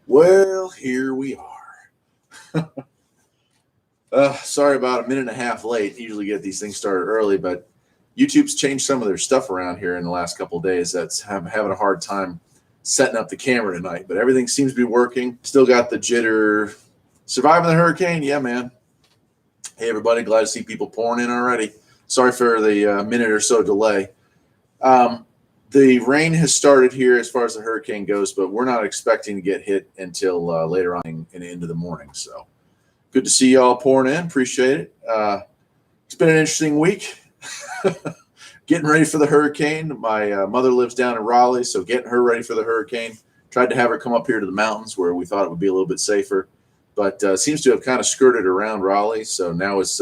Well, here we are. Sorry about a minute and a half late. Usually get these things started early, but YouTube's changed some of their stuff around here in the last couple of days. I'm having a hard time setting up the camera tonight, but everything seems to be working. Still got the jitter. Surviving the hurricane? Yeah, man. Hey, everybody. Glad to see people pouring in already. Sorry for the minute or so delay. The rain has started here as far as the hurricane goes, but we're not expecting to get hit until later on and into the morning. So good to see y'all pouring in. Appreciate it. It's been an interesting week. Getting ready for the hurricane. My mother lives down in Raleigh, so getting her ready for the hurricane. Tried to have her come up here to the mountains where we thought it would be a little bit safer, but seems to have kind of skirted around Raleigh. So now it's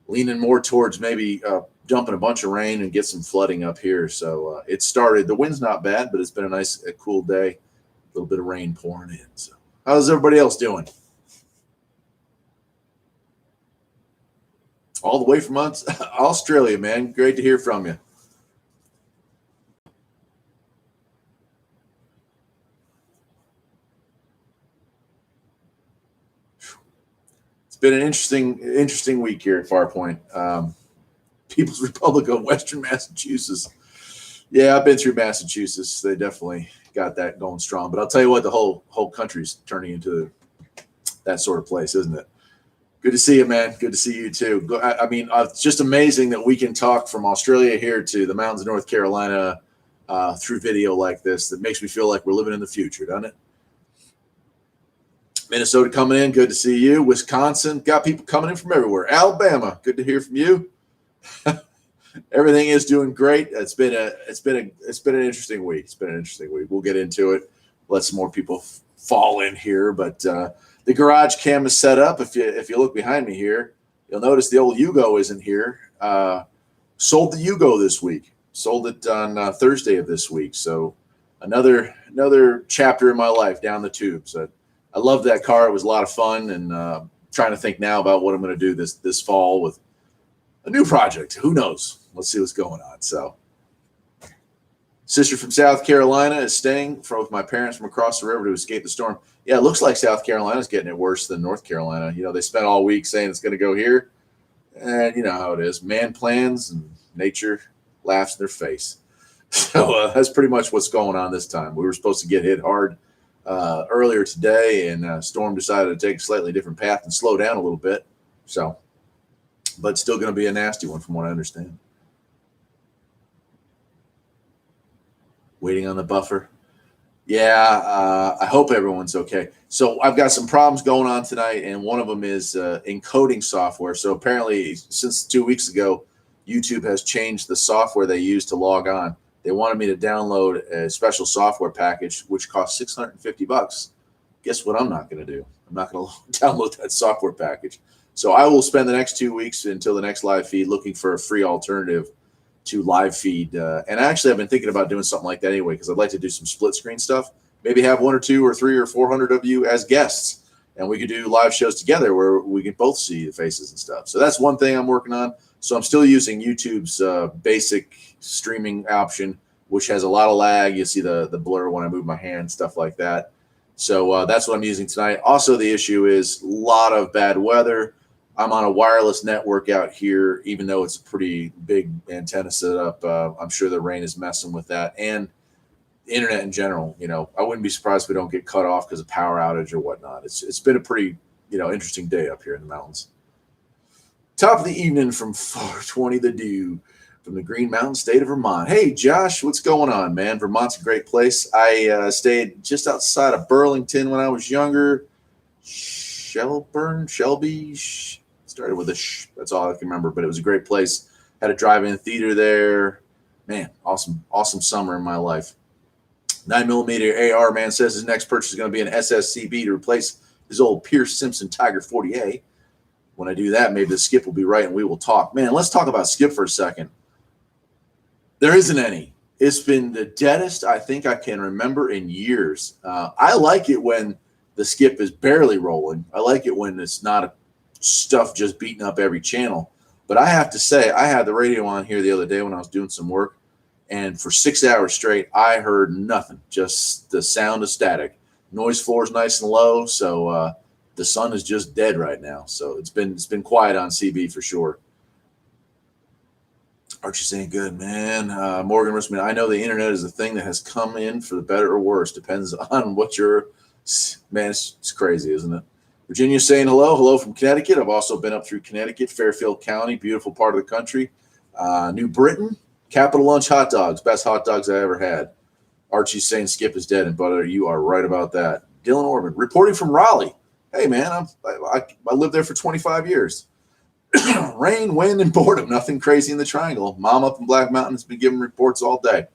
leaning more towards maybe dumping a bunch of rain and get some flooding up here. So it started. The wind's not bad, but it's been a cool day. A little bit of rain pouring in. So how's everybody else doing? All the way from Australia, man. Great to hear from you. It's been an interesting week here at Farpoint. People's Republic of Western Massachusetts. Yeah, I've been through Massachusetts. They definitely got that going strong. But I'll tell you what, the whole country's turning into that sort of place, isn't it? Good to see you, man. Good to see you too. I mean, it's just amazing that we can talk from Australia here to the mountains of North Carolina through video like this. That makes me feel like we're living in the future, doesn't it? Minnesota coming in. Good to see you. Wisconsin, got people coming in from everywhere. Alabama, good to hear from you. Everything is doing great. It's been an interesting week. It's been an interesting week. We'll get into it. Let some more people fall in here, but the garage cam is set up. If you look behind me here, you'll notice the old Yugo isn't here. Sold the Yugo this week. Sold it on Thursday of this week. So another chapter in my life down the tubes. I love that car. It was a lot of fun, and trying to think now about what I'm going to do this fall with a new project. Who knows? Let's see what's going on. So, sister from South Carolina is staying with my parents from across the river to escape the storm. Yeah, it looks like South Carolina's getting it worse than North Carolina. You know, they spent all week saying it's going to go here, and you know how it is. Man plans and nature laughs in their face. So that's pretty much what's going on this time. We were supposed to get hit hard earlier today, and storm decided to take a slightly different path and slow down a little bit. So, but still going to be a nasty one from what I understand. Waiting on the buffer. Yeah, I hope everyone's okay. So I've got some problems going on tonight, and one of them is encoding software. So apparently, since 2 weeks ago, YouTube has changed the software they use to log on. They wanted me to download a special software package, which costs $650. Guess what I'm not going to do? I'm not going to download that software package. So I will spend the next 2 weeks until the next live feed looking for a free alternative to live feed. And actually, I've been thinking about doing something like that anyway, because I'd like to do some split screen stuff. Maybe have 1 or 2 or 3 or 400 of you as guests, and we could do live shows together where we can both see the faces and stuff. So that's one thing I'm working on. So I'm still using YouTube's basic streaming option, which has a lot of lag. You see the blur when I move my hand, stuff like that. So that's what I'm using tonight. Also, the issue is a lot of bad weather. I'm on a wireless network out here, even though it's a pretty big antenna setup. I'm sure the rain is messing with that, and the internet in general. You know, I wouldn't be surprised if we don't get cut off because of power outage or whatnot. It's been a pretty interesting day up here in the mountains. Top of the evening from 420 The Dew from the Green Mountain State of Vermont. Hey, Josh, what's going on, man? Vermont's a great place. I stayed just outside of Burlington when I was younger. Shelby. Started with a sh. That's all I can remember, but it was a great place. Had a drive-in theater there. Man, awesome summer in my life. 9mm AR man says his next purchase is going to be an SSCB to replace his old Pierce Simpson Tiger 40A. When I do that, maybe the skip will be right and we will talk. Man, let's talk about skip for a second. There isn't any. It's been the deadest I think I can remember in years. I like it when the skip is barely rolling. I like it when it's not stuff just beating up every channel. But I have to say, I had the radio on here the other day when I was doing some work, and for 6 hours straight, I heard nothing, just the sound of static. Noise floor is nice and low, so the sun is just dead right now. So it's been quiet on CB for sure. Archie's saying good, man. Morgan Richmond, I know the internet is a thing that has come in for the better or worse. Depends on what you're. Man, it's crazy, isn't it? Virginia's saying hello. Hello from Connecticut. I've also been up through Connecticut, Fairfield County, beautiful part of the country. New Britain, Capital Lunch hot dogs. Best hot dogs I ever had. Archie's saying Skip is dead, and butter. You are right about that. Dylan Orban, reporting from Raleigh. Hey, man, I lived there for 25 years. Rain, wind, and boredom. Nothing crazy in the triangle. Mom up in Black Mountain has been giving reports all day.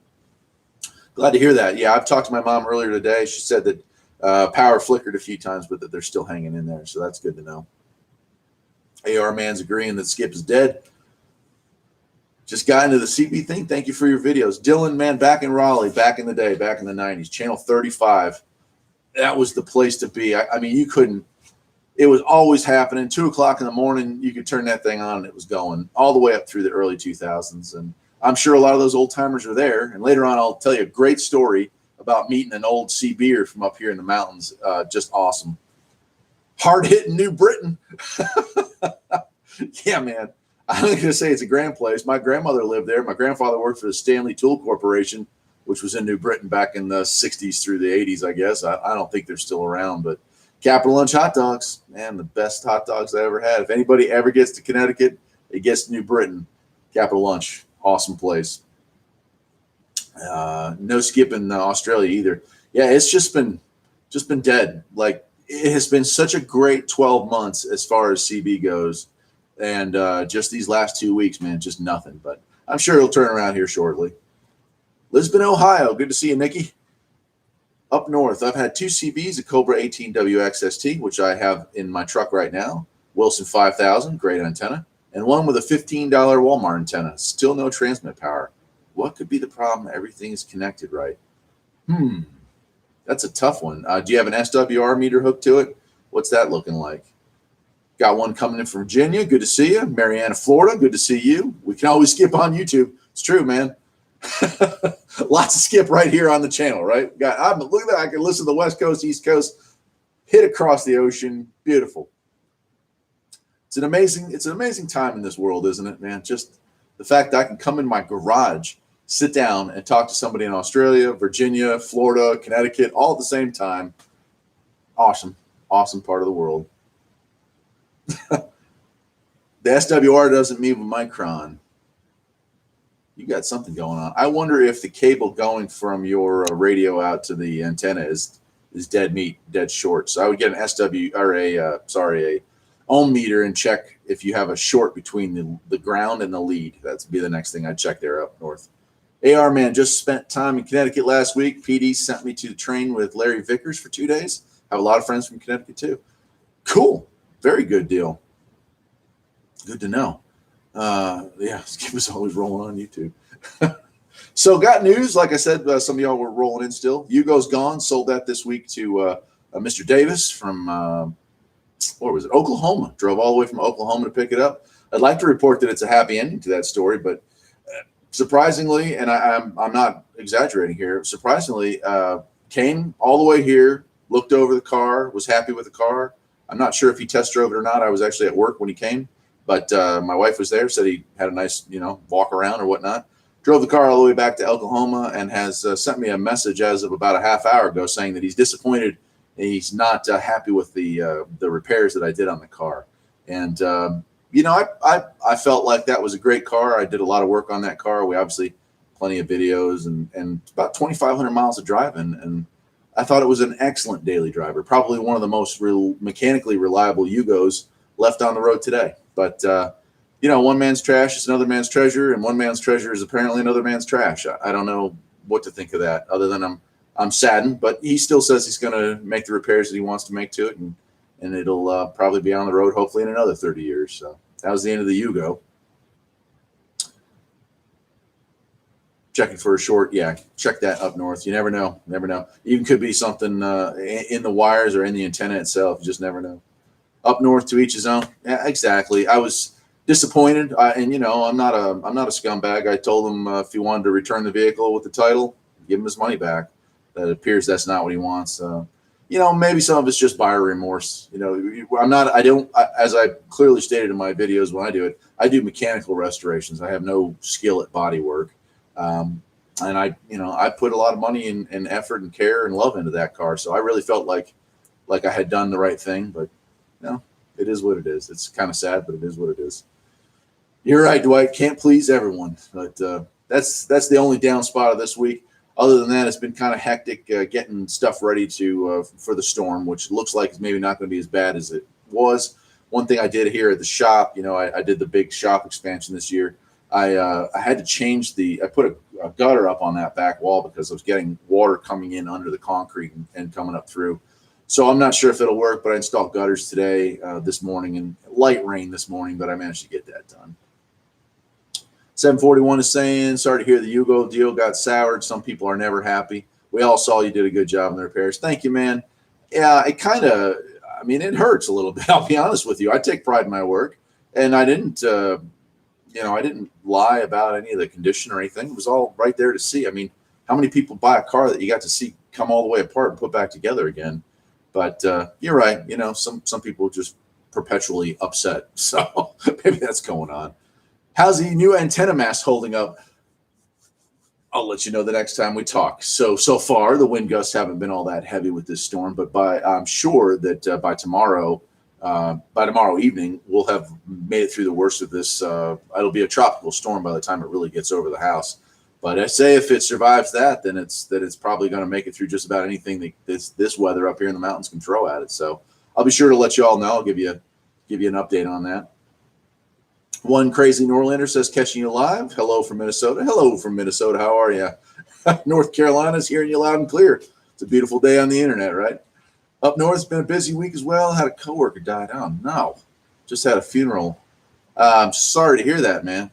Glad to hear that. Yeah, I've talked to my mom earlier today. She said that power flickered a few times, but that they're still hanging in there. So that's good to know. AR Man's agreeing that Skip is dead. Just got into the CB thing. Thank you for your videos. Dylan, man, back in Raleigh, back in the day, back in the 90s, Channel 35. That was the place to be. I mean, you couldn't. It was always happening. 2 o'clock in the morning, you could turn that thing on and it was going all the way up through the early 2000s. And I'm sure a lot of those old timers are there. And later on, I'll tell you a great story about meeting an old CBer from up here in the mountains. Just awesome. Hard hitting New Britain. Yeah, man. I'm not going to say it's a grand place. My grandmother lived there. My grandfather worked for the Stanley Tool Corporation, which was in New Britain back in the 60s through the 80s, I guess. I don't think they're still around, but Capital Lunch hot dogs, man, the best hot dogs I ever had. If anybody ever gets to Connecticut, it gets to New Britain. Capital Lunch, awesome place. No skipping Australia either. Yeah, it's just been dead. Like, it has been such a great 12 months as far as CB goes, and just these last 2 weeks, man, just nothing. But I'm sure it'll turn around here shortly. Lisbon, Ohio, good to see you, Nikki. Up north, I've had 2 CBs, a Cobra 18 WXST, which I have in my truck right now, Wilson 5000, great antenna, and one with a $15 Walmart antenna. Still no transmit power. What could be the problem? Everything is connected, right? That's a tough one. Do you have an SWR meter hooked to it? What's that looking like? Got one coming in from Virginia. Good to see you. Mariana, Florida. Good to see you. We can always skip on YouTube. It's true, man. Lots of skip right here on the channel, right? Look at that. I can listen to the West Coast, East Coast, hit across the ocean. Beautiful. It's an amazing time in this world, isn't it, man? Just the fact that I can come in my garage, sit down, and talk to somebody in Australia, Virginia, Florida, Connecticut, all at the same time. Awesome part of the world. The SWR doesn't mean with Micron. You got something going on. I wonder if the cable going from your radio out to the antenna is dead meat, dead short. So I would get an SW or a ohm meter and check if you have a short between the ground and the lead. That'd be the next thing I'd check there up north. AR man, just spent time in Connecticut last week. PD sent me to the train with Larry Vickers for 2 days. I have a lot of friends from Connecticut too. Cool. Very good deal. Good to know. Yeah, Skip is always rolling on YouTube. So got news. Like I said, some of y'all were rolling in still. Yugo's gone. Sold that this week to Mr. Davis from, where was it? Oklahoma. Drove all the way from Oklahoma to pick it up. I'd like to report that it's a happy ending to that story, but surprisingly, and I'm not exaggerating here, surprisingly, came all the way here, looked over the car, was happy with the car. I'm not sure if he test drove it or not. I was actually at work when he came, but my wife was there, said he had a nice, walk around or whatnot. Drove the car all the way back to Oklahoma and has sent me a message as of about a half hour ago saying that he's disappointed and he's not happy with the repairs that I did on the car. And, I felt like that was a great car. I did a lot of work on that car. We obviously plenty of videos and about 2,500 miles of driving. And I thought it was an excellent daily driver, probably one of the most mechanically reliable Yugos left on the road today. But, one man's trash is another man's treasure, and one man's treasure is apparently another man's trash. I don't know what to think of that other than I'm saddened, but he still says he's going to make the repairs that he wants to make to it, and it'll probably be on the road hopefully in another 30 years. So that was the end of the Yugo. Checking for a short. Yeah, check that up north. You never know. Never know. Even could be something in the wires or in the antenna itself. You just never know. Up north, to each his own. Yeah, exactly. I was disappointed, and I'm not a scumbag. I told him if he wanted to return the vehicle with the title, give him his money back. It appears that's not what he wants. maybe some of it's just buyer remorse. As I clearly stated in my videos when I do it, I do mechanical restorations. I have no skill at body work. And I put a lot of money and effort and care and love into that car. So I really felt like I had done the right thing, but it is what it is. It's kind of sad, but it is what it is. You're right, Dwight. Can't please everyone, but that's the only down spot of this week. Other than that, it's been kind of hectic getting stuff ready for the storm, which looks like it's maybe not going to be as bad as it was. One thing I did here at the shop, I did the big shop expansion this year. I had to change I put a gutter up on that back wall because I was getting water coming in under the concrete and coming up through. So I'm not sure if it'll work, but I installed gutters today, this morning, and light rain this morning, but I managed to get that done. 741 is saying, sorry to hear the Yugo deal got soured. Some people are never happy. We all saw you did a good job in the repairs. Thank you, man. Yeah, it hurts a little bit. I'll be honest with you. I take pride in my work, and I didn't lie about any of the condition or anything. It was all right there to see. I mean, how many people buy a car that you got to see come all the way apart and put back together again? But you're right. Some people are just perpetually upset. So maybe that's going on. How's the new antenna mast holding up? I'll let you know the next time we talk. So far, the wind gusts haven't been all that heavy with this storm, but I'm sure that by tomorrow evening, we'll have made it through the worst of this. It'll be a tropical storm by the time it really gets over the house. But I say if it survives that, then it's probably going to make it through just about anything that this weather up here in the mountains can throw at it. So I'll be sure to let you all know. I'll give you an update on that. One crazy Norlander says, catching you live. Hello from Minnesota. Hello from Minnesota. How are you? North Carolina's hearing you loud and clear. It's a beautiful day on the internet, right? Up north, it's been a busy week as well. Had a coworker die. Oh, no. Just had a funeral. I'm sorry to hear that, man.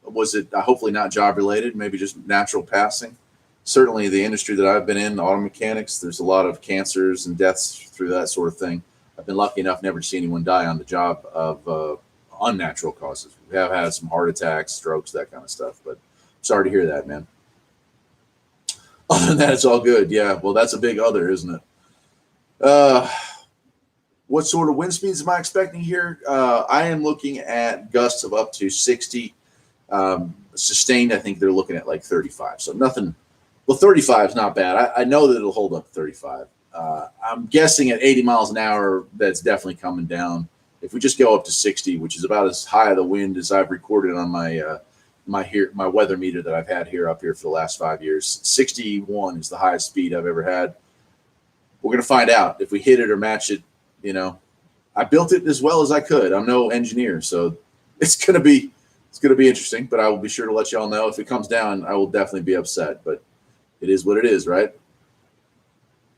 Was it hopefully not job related, maybe just natural passing? Certainly the industry that I've been in, auto mechanics, there's a lot of cancers and deaths through that sort of thing. I've been lucky enough never to see anyone die on the job of unnatural causes. We have had some heart attacks, strokes, that kind of stuff, but sorry to hear that, man. Other than that, it's all good. Yeah, well, that's a big other, isn't it? What sort of wind speeds am I expecting here? I am looking at gusts of up to 60. Sustained, I think they're looking at like 35. So nothing. Well, 35 is not bad. I know that it'll hold up 35. I'm guessing at 80 miles an hour, that's definitely coming down. If we just go up to 60, which is about as high of the wind as I've recorded on my weather meter that I've had up here for the last 5 years, 61 is the highest speed I've ever had. We're going to find out if we hit it or match it. I built it as well as I could. I'm no engineer, so it's going to be interesting, but I will be sure to let you all know. If it comes down, I will definitely be upset, but it is what it is, right?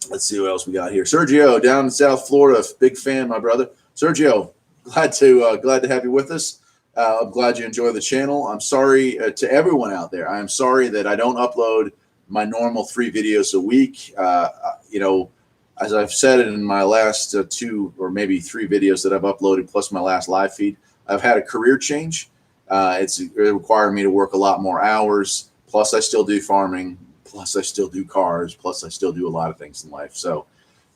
Let's see what else we got here. Sergio down in South Florida, big fan, my brother. Sergio, glad to have you with us. I'm glad you enjoy the channel. I'm sorry to everyone out there. I'm sorry that I don't upload my normal 3 videos a week. As I've said it in my last 2 or maybe 3 videos that I've uploaded, plus my last live feed, I've had a career change. It required me to work a lot more hours. Plus, I still do farming. Plus, I still do cars. Plus, I still do a lot of things in life. So,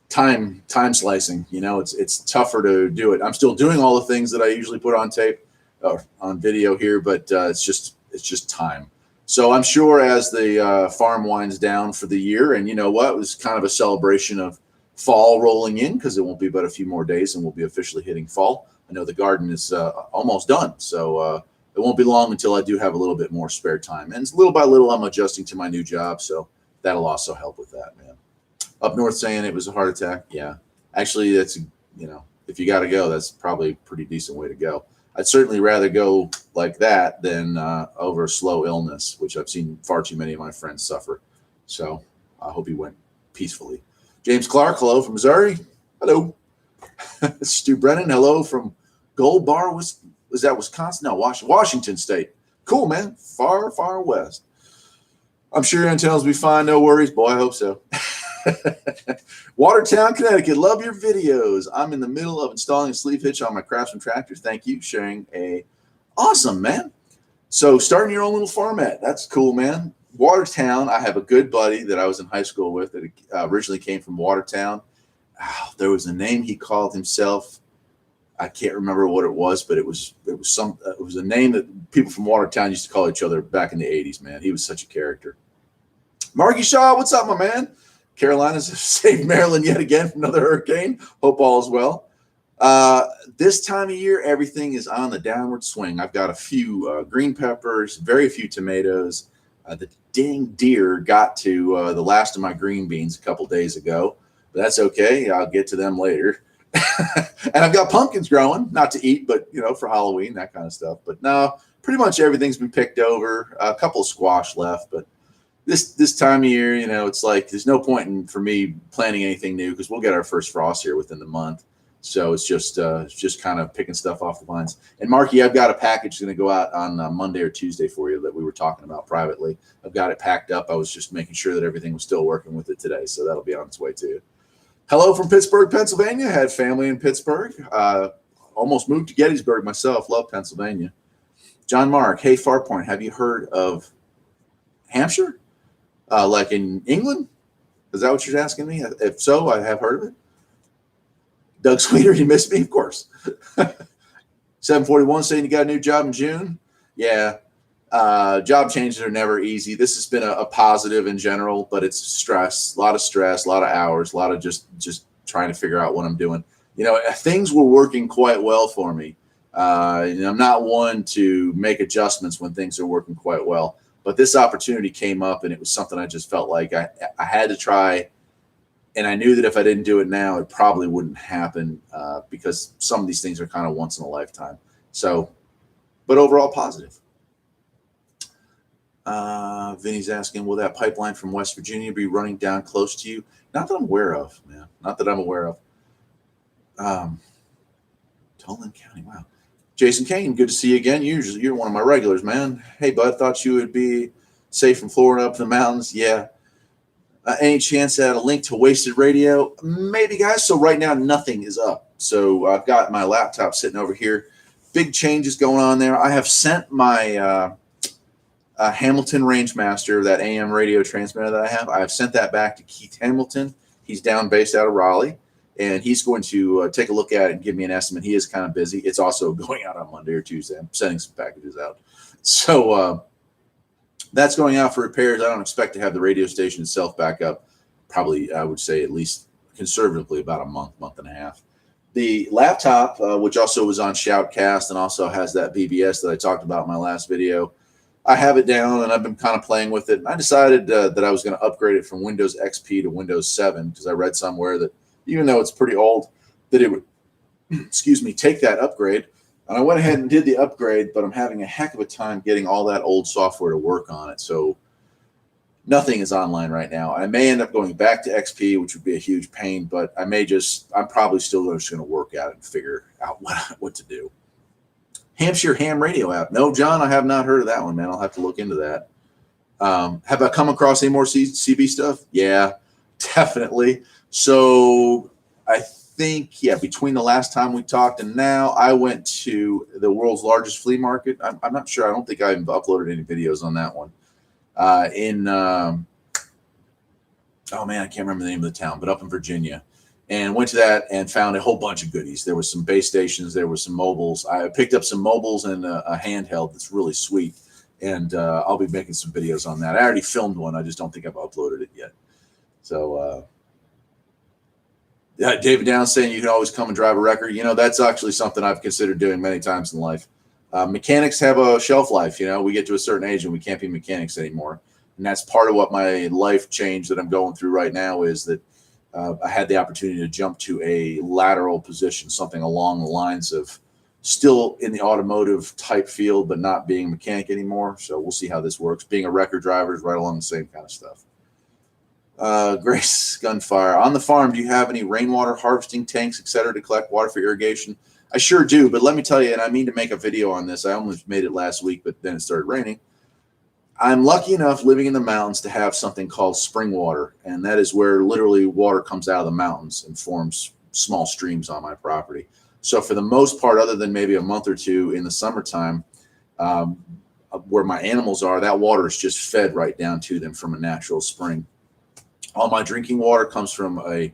time slicing. It's tougher to do it. I'm still doing all the things that I usually put on tape or on video here, but it's just time. So I'm sure as the farm winds down for the year, and it was kind of a celebration of fall rolling in because it won't be but a few more days and we'll be officially hitting fall. I know the garden is almost done, so it won't be long until I do have a little bit more spare time. And little by little, I'm adjusting to my new job, so that'll also help with that, man. Up north saying it was a heart attack. Yeah, actually, that's if you got to go, that's probably a pretty decent way to go. I'd certainly rather go like that than over a slow illness, which I've seen far too many of my friends suffer. So I hope he went peacefully. James Clark, hello from Missouri. Hello. Stu Brennan, hello from Gold Bar. Was that Wisconsin? No, Washington State. Cool, man. Far, far west. I'm sure your antennas will be fine. No worries. Boy, I hope so. Watertown, Connecticut. Love your videos. I'm in the middle of installing a sleeve hitch on my Craftsman tractor. Thank you. Sharing awesome, man. So starting your own little farmette. That's cool, man. Watertown, I have a good buddy that I was in high school with that originally came from Watertown. Oh, there was a name he called himself. I can't remember what it was, but it was a name that people from Watertown used to call each other back in the 80s, man. He was such a character. Marky Shaw, what's up, my man? Carolinas have saved Maryland yet again from another hurricane. Hope all is well. This time of year, everything is on the downward swing. I've got a few green peppers, very few tomatoes. The dang deer got to the last of my green beans a couple days ago, but that's okay. I'll get to them later. And I've got pumpkins growing, not to eat, but for Halloween, that kind of stuff. But no, pretty much everything's been picked over. A couple of squash left, but this time of year, it's like there's no point for me planting anything new because we'll get our first frost here within the month. So it's just kind of picking stuff off the vines. And Marky, I've got a package going to go out on Monday or Tuesday for you that we were talking about privately. I've got it packed up. I was just making sure that everything was still working with it today, so that'll be on its way to you. Hello from Pittsburgh, Pennsylvania. Had family in Pittsburgh. Almost moved to Gettysburg myself. Love Pennsylvania. John Mark, hey, Farpoint, have you heard of Hampshire? Like in England? Is that what you're asking me? If so, I have heard of it. Doug Sweeter, you missed me? Of course. 741 saying you got a new job in June. Yeah. Job changes are never easy. This has been a positive in general, but it's stress, a lot of stress, a lot of hours, a lot of just trying to figure out what I'm doing. Things were working quite well for me. I'm not one to make adjustments when things are working quite well, but this opportunity came up and it was something I just felt like I had to try. And I knew that if I didn't do it now, it probably wouldn't happen because some of these things are kind of once in a lifetime. So, but overall positive. Vinny's asking, will that pipeline from West Virginia be running down close to you? Not that I'm aware of, man. Not that I'm aware of. Tolan County, wow. Jason Kane, good to see you again. You're one of my regulars, man. Hey, bud, thought you would be safe from Florida up in the mountains. Yeah. Any chance at a link to Wasted Radio? Maybe, guys. So right now, nothing is up. So I've got my laptop sitting over here. Big changes going on there. I have sent my Hamilton Rangemaster, that AM radio transmitter that I have sent that back to Keith Hamilton. He's down based out of Raleigh, and he's going to take a look at it and give me an estimate. He is kind of busy. It's also going out on Monday or Tuesday. I'm sending some packages out. So that's going out for repairs. I don't expect to have the radio station itself back up. Probably, I would say at least conservatively about a month and a half. The laptop, which also was on Shoutcast and also has that BBS that I talked about in my last video, I have it down and I've been kind of playing with it. And I decided that I was going to upgrade it from Windows XP to Windows 7 because I read somewhere that even though it's pretty old, that it would, take that upgrade. And I went ahead and did the upgrade, but I'm having a heck of a time getting all that old software to work on it. So nothing is online right now. I may end up going back to XP, which would be a huge pain, but I'm probably still just going to work at it and figure out what to do. Hampshire Ham Radio app. No, John, I have not heard of that one, man. I'll have to look into that. Have I come across any more CB stuff? Yeah, definitely. So I think, between the last time we talked and now, I went to the world's largest flea market. I'm not sure. I don't think I've uploaded any videos on that one. I can't remember the name of the town, but up in Virginia. And went to that and found a whole bunch of goodies. There was some base stations. There were some mobiles. I picked up some mobiles and a handheld that's really sweet. And I'll be making some videos on that. I already filmed one. I just don't think I've uploaded it yet. So, David Downs saying you can always come and drive a wrecker. That's actually something I've considered doing many times in life. Mechanics have a shelf life. We get to a certain age and we can't be mechanics anymore. And that's part of what my life change that I'm going through right now is that I had the opportunity to jump to a lateral position, something along the lines of still in the automotive type field, but not being a mechanic anymore. So we'll see how this works. Being a wrecker driver is right along the same kind of stuff. Grace Gunfire. On the farm, do you have any rainwater harvesting tanks, et cetera, to collect water for irrigation? I sure do, but let me tell you, and I mean to make a video on this. I almost made it last week, but then it started raining. I'm lucky enough living in the mountains to have something called spring water, and that is where literally water comes out of the mountains and forms small streams on my property. So for the most part, other than maybe a month or two in the summertime, where my animals are, that water is just fed right down to them from a natural spring. All my drinking water comes from a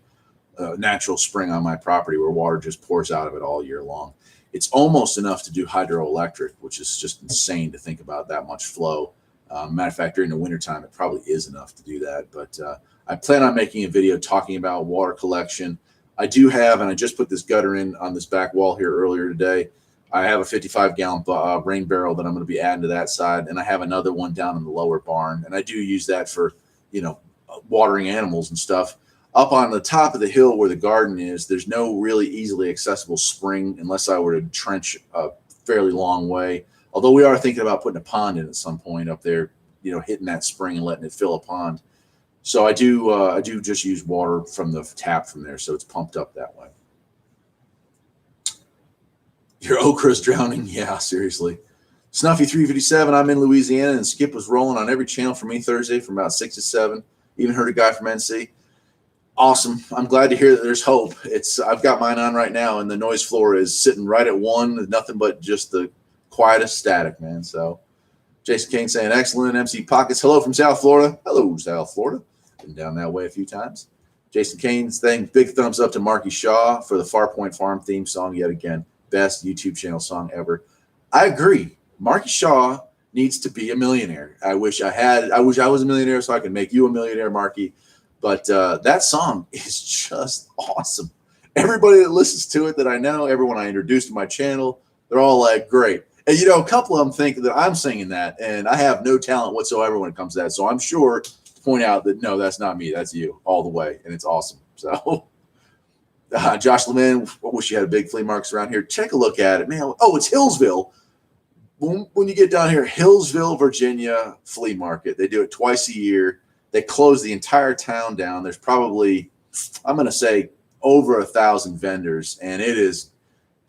natural spring on my property where water just pours out of it all year long. It's almost enough to do hydroelectric, which is just insane to think about that much flow. Matter of fact, during the wintertime, it probably is enough to do that. But I plan on making a video talking about water collection. I do have, and I just put this gutter in on this back wall here earlier today. I have a 55-gallon rain barrel that I'm going to be adding to that side, and I have another one down in the lower barn. And I do use that for, watering animals and stuff. Up on the top of the hill where the garden is, there's no really easily accessible spring unless I were to trench a fairly long way. Although we are thinking about putting a pond in at some point up there, hitting that spring and letting it fill a pond. So I do just use water from the tap from there, so it's pumped up that way. Your okra's drowning? Yeah, seriously. Snuffy 357, I'm in Louisiana, and Skip was rolling on every channel for me Thursday from about 6 to 7. Even heard a guy from NC. Awesome. I'm glad to hear that there's hope. I've got mine on right now, and the noise floor is sitting right at 1. Nothing but just the quietest static, man. So Jason Kane saying, excellent. MC Pockets, hello from South Florida. Hello, South Florida. Been down that way a few times. Jason Kane's thing, big thumbs up to Marky Shaw for the Farpoint Farm theme song yet again. Best YouTube channel song ever. I agree. Marky Shaw needs to be a millionaire. I wish I was a millionaire so I could make you a millionaire, Marky. But that song is just awesome. Everybody that listens to it that I know, everyone I introduced to my channel, they're all like, great. And, a couple of them think that I'm singing that, and I have no talent whatsoever when it comes to that. So I'm sure to point out that, no, that's not me. That's you all the way, and it's awesome. So Josh Levin, I wish you had a big flea markets around here. Take a look at it, man. Oh, it's Hillsville. When you get down here, Hillsville, Virginia flea market. They do it twice a year. They close the entire town down. There's probably, I'm going to say, over 1,000 vendors. And it is,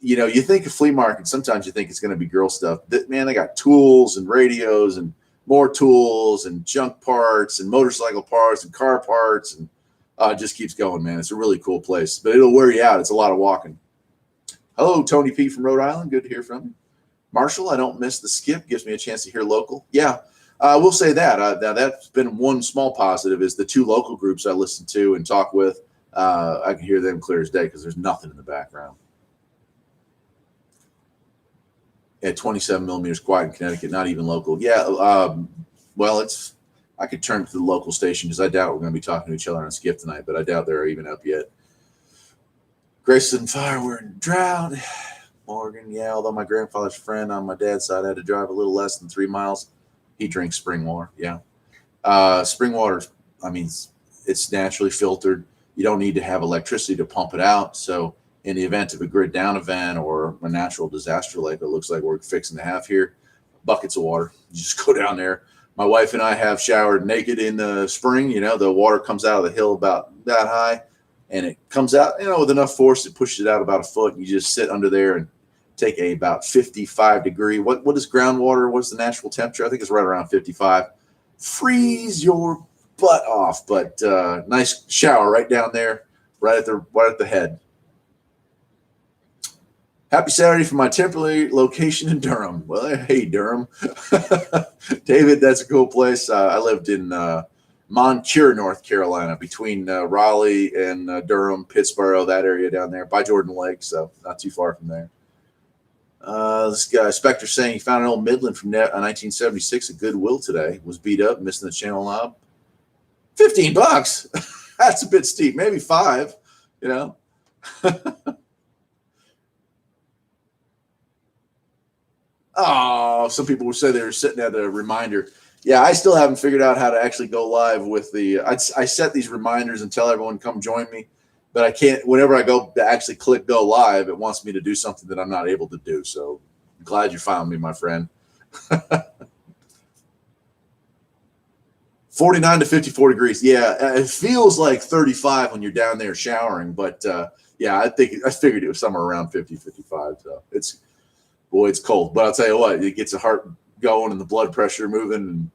you think of flea market, sometimes you think it's going to be girl stuff. Man, they got tools and radios and more tools and junk parts and motorcycle parts and car parts. And it just keeps going, man. It's a really cool place. But it'll wear you out. It's a lot of walking. Hello, Tony P. from Rhode Island. Good to hear from you. Marshall, I don't miss the skip. Gives me a chance to hear local. Yeah. I will say that. Now, that's been one small positive is the 2 local groups I listen to and talk with. I can hear them clear as day because there's nothing in the background. At 27 millimeters quiet in Connecticut, not even local. Yeah, well, I could turn to the local station because I doubt we're going to be talking to each other on Skip tonight, but I doubt they're even up yet. Grayson Fire, we're in drought. Morgan, yeah, although my grandfather's friend on my dad's side had to drive a little less than 3 miles. He drinks spring water, yeah. Spring water, it's naturally filtered. You don't need to have electricity to pump it out. So in the event of a grid down event or a natural disaster like it looks like we're fixing to have here, buckets of water. You just go down there. My wife and I have showered naked in the spring. The water comes out of the hill about that high, and it comes out, with enough force it pushes it out about a foot. You just sit under there and take a about 55 degree. What is groundwater? What's the natural temperature? I think it's right around 55. Freeze your butt off, but nice shower right down there, right at the head. Happy Saturday from my temporary location in Durham. Well, hey, Durham. David, that's a cool place. I lived in Moncure, North Carolina, between Raleigh and Durham, Pittsburgh, that area down there by Jordan Lake, so not too far from there. This guy, Spectre, saying he found an old Midland from 1976 at Goodwill today. Was beat up, missing the channel knob. $15? That's a bit steep. Maybe 5, Oh, some people would say they were sitting at a reminder. Yeah, I still haven't figured out how to actually go live with the I set these reminders and tell everyone come join me, but I can't. Whenever I go to actually click go live, it wants me to do something that I'm not able to do. So I'm glad you found me, my friend. 49 to 54 degrees. Yeah, it feels like 35 when you're down there showering, but yeah, I figured it was somewhere around 50, 55. So it's cold. But I'll tell you what, it gets the heart going and the blood pressure moving.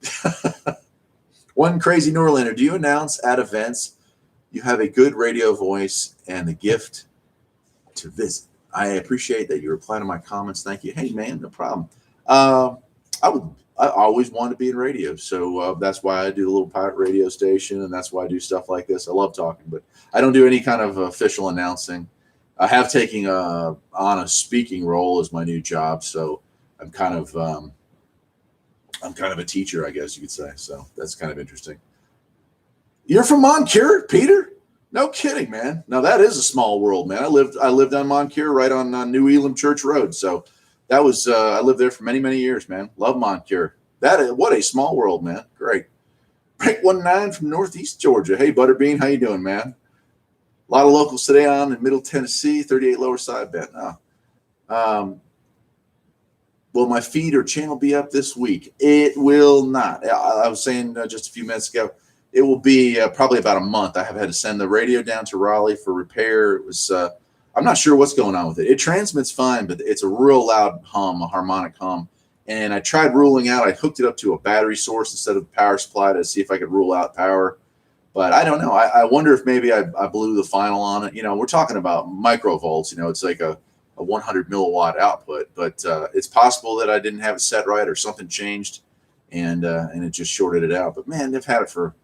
One crazy Norlander, do you announce at events you have a good radio voice and the gift to visit? I appreciate that you reply to my comments. Thank you. Hey, man, no problem. I would I always wanted to be in radio. So that's why I do the little pirate radio station, and that's why I do stuff like this. I love talking, but I don't do any kind of official announcing. I have taken on a speaking role as my new job, so I'm kind of a teacher, I guess you could say. So that's kind of interesting. You're from Moncure, Peter? No kidding, man. Now that is a small world, man. I lived on Moncure, right on New Elam Church Road. So that was I lived there for many years, man. Love Moncure. What a small world, man. Great. Break 19 from Northeast Georgia. Hey, Butterbean, how you doing, man? A lot of locals today on in Middle Tennessee, 38 Lower Side Bet. Will my feed or channel be up this week? It will not. I was saying just a few minutes ago, it will be probably about a month. I have had to send the radio down to Raleigh for repair. It was I'm not sure what's going on with it. It transmits fine, but it's a real loud hum, a harmonic hum. And I tried ruling out. I hooked it up to a battery source instead of power supply to see if I could rule out power. But I don't know. I wonder if maybe I blew the final on it. We're talking about microvolts. It's like a 100 milliwatt output. But it's possible that I didn't have it set right or something changed, and it just shorted it out. But, man, they've had it for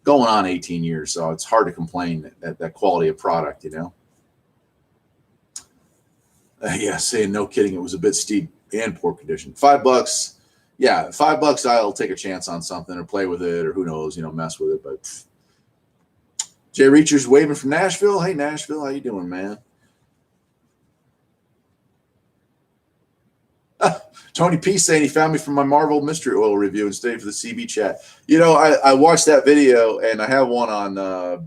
going on 18 years, so it's hard to complain that quality of product, Yeah, saying no kidding, it was a bit steep and poor condition. $5. Yeah, $5 I'll take a chance on something or play with it or who knows, mess with it. But Jay Reacher's waving from Nashville. Hey, Nashville, how you doing, man? Tony P saying he found me from my Marvel Mystery Oil review and stayed for the CB chat. I watched that video, and I have one on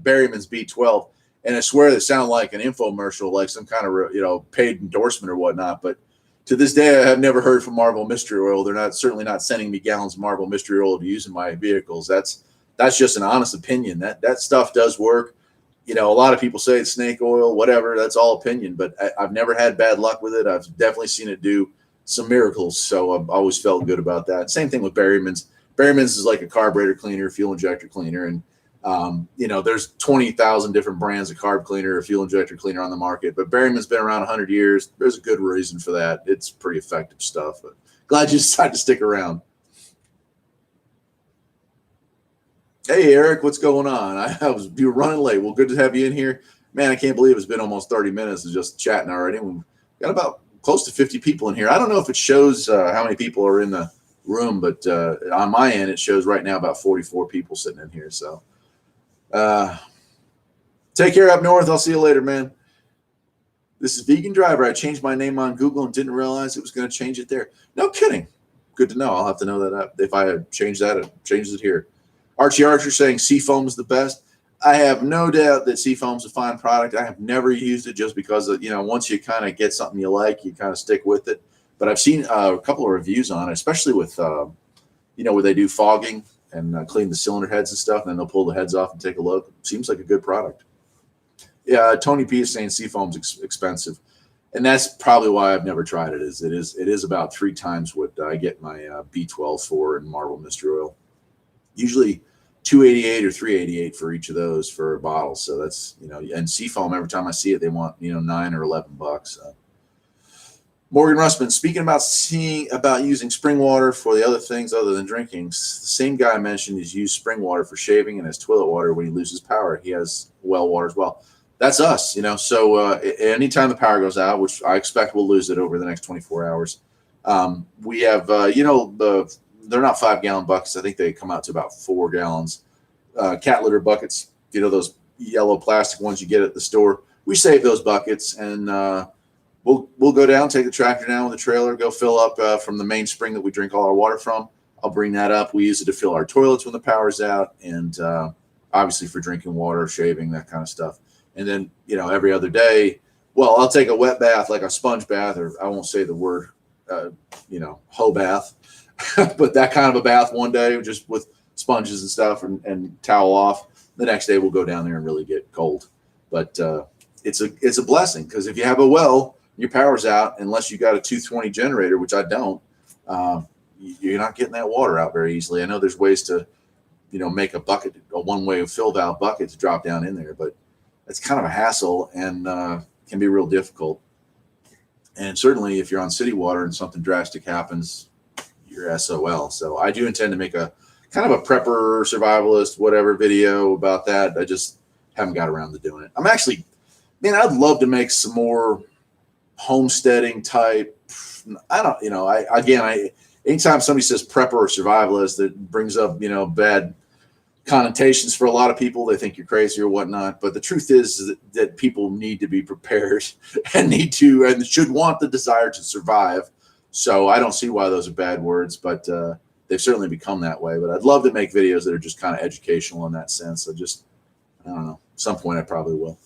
Berryman's B12, and I swear it sounded like an infomercial, like some kind of paid endorsement or whatnot. But to this day, I have never heard from Marvel Mystery Oil. They're certainly not sending me gallons of Marvel Mystery Oil to use in my vehicles. That's just an honest opinion. That stuff does work. A lot of people say it's snake oil, whatever. That's all opinion. But I've never had bad luck with it. I've definitely seen it do some miracles, so I've always felt good about that. Same thing with Berryman's. Berryman's is like a carburetor cleaner, fuel injector cleaner, and there's 20,000 different brands of carb cleaner or fuel injector cleaner on the market, but Berryman's been around 100 years. There's a good reason for that. It's pretty effective stuff, but glad you decided to stick around. Hey, Eric, what's going on? You were running late. Well, good to have you in here. Man, I can't believe it's been almost 30 minutes of just chatting already. We've got about close to 50 people in here. I don't know if it shows how many people are in the room, but on my end, it shows right now about 44 people sitting in here. So take care up north. I'll see you later, man. This is Vegan Driver. I changed my name on Google and didn't realize it was going to change it there. No kidding. Good to know. I'll have to know that if I had changed that, it changes it here. Archie Archer saying Seafoam is the best. I have no doubt that Seafoam's a fine product. I have never used it just because once you kind of get something you like, you kind of stick with it. But I've seen a couple of reviews on it, especially with where they do fogging and clean the cylinder heads and stuff, and then they'll pull the heads off and take a look. Seems like a good product. Yeah, Tony P is saying Seafoam's expensive, and that's probably why I've never tried it. It is about 3 times what I get my B12 for in Marvel Mystery Oil. Usually $288 or $388 for each of those for a bottle. So that's, and Seafoam, every time I see it, they want, $9 or $11. So. Morgan Russman, speaking about using spring water for the other things other than drinking, the same guy mentioned he's used spring water for shaving and has toilet water when he loses power. He has well water as well. That's us, so anytime the power goes out, which I expect we'll lose it over the next 24 hours, we have, they're not 5-gallon buckets. I think they come out to about 4 gallons. Cat litter buckets, those yellow plastic ones you get at the store. We save those buckets, and we'll go down, take the tractor down with the trailer, go fill up from the main spring that we drink all our water from. I'll bring that up. We use it to fill our toilets when the power's out, and obviously for drinking water, shaving, that kind of stuff. And then, every other day, I'll take a wet bath, like a sponge bath, or I won't say the word, hoe bath. But that kind of a bath one day, just with sponges and stuff and towel off. The next day we'll go down there and really get cold. But it's a blessing, because if you have a well, your power's out, unless you got a 220 generator, which I don't, you're not getting that water out very easily. I know there's ways to, make a bucket, a one-way fill valve bucket to drop down in there, but it's kind of a hassle and can be real difficult. And certainly if you're on city water and something drastic happens, you're SOL. So I do intend to make a kind of a prepper, survivalist, whatever video about that. I just haven't got around to doing it. I'm actually, man, I'd love to make some more homesteading type. I don't, anytime somebody says prepper or survivalist, that brings up, bad connotations for a lot of people. They think you're crazy or whatnot. But the truth is that people need to be prepared and should want the desire to survive. So I don't see why those are bad words, but they've certainly become that way. But I'd love to make videos that are just kind of educational in that sense. I don't know. At some point I probably will.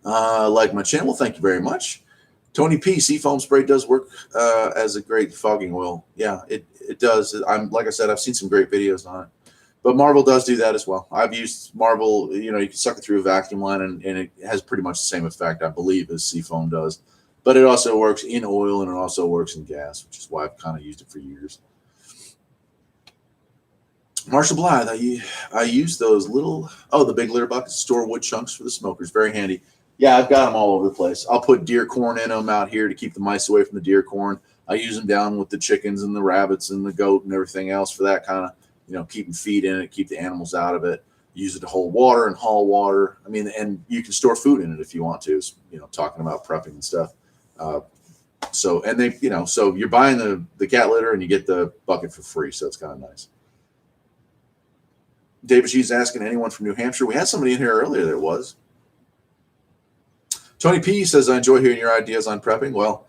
Like my channel, thank you very much. Tony P, seafoam spray does work as a great fogging oil. Yeah, it does. Like I said, I've seen some great videos on it. But Marvel does do that as well. I've used Marvel, you can suck it through a vacuum line, and it has pretty much the same effect, I believe, as seafoam does. But it also works in oil, and it also works in gas, which is why I've kind of used it for years. Marshall Blythe, I use those the big litter buckets, store wood chunks for the smokers. Very handy. Yeah, I've got them all over the place. I'll put deer corn in them out here to keep the mice away from the deer corn. I use them down with the chickens and the rabbits and the goat and everything else for that kind of, keeping feed in it, keep the animals out of it. Use it to hold water and haul water. I mean, and you can store food in it if you want to, talking about prepping and stuff. So you're buying the cat litter and you get the bucket for free. So it's kind of nice. David G's asking anyone from New Hampshire. We had somebody in here earlier that was. Tony P says, I enjoy hearing your ideas on prepping. Well,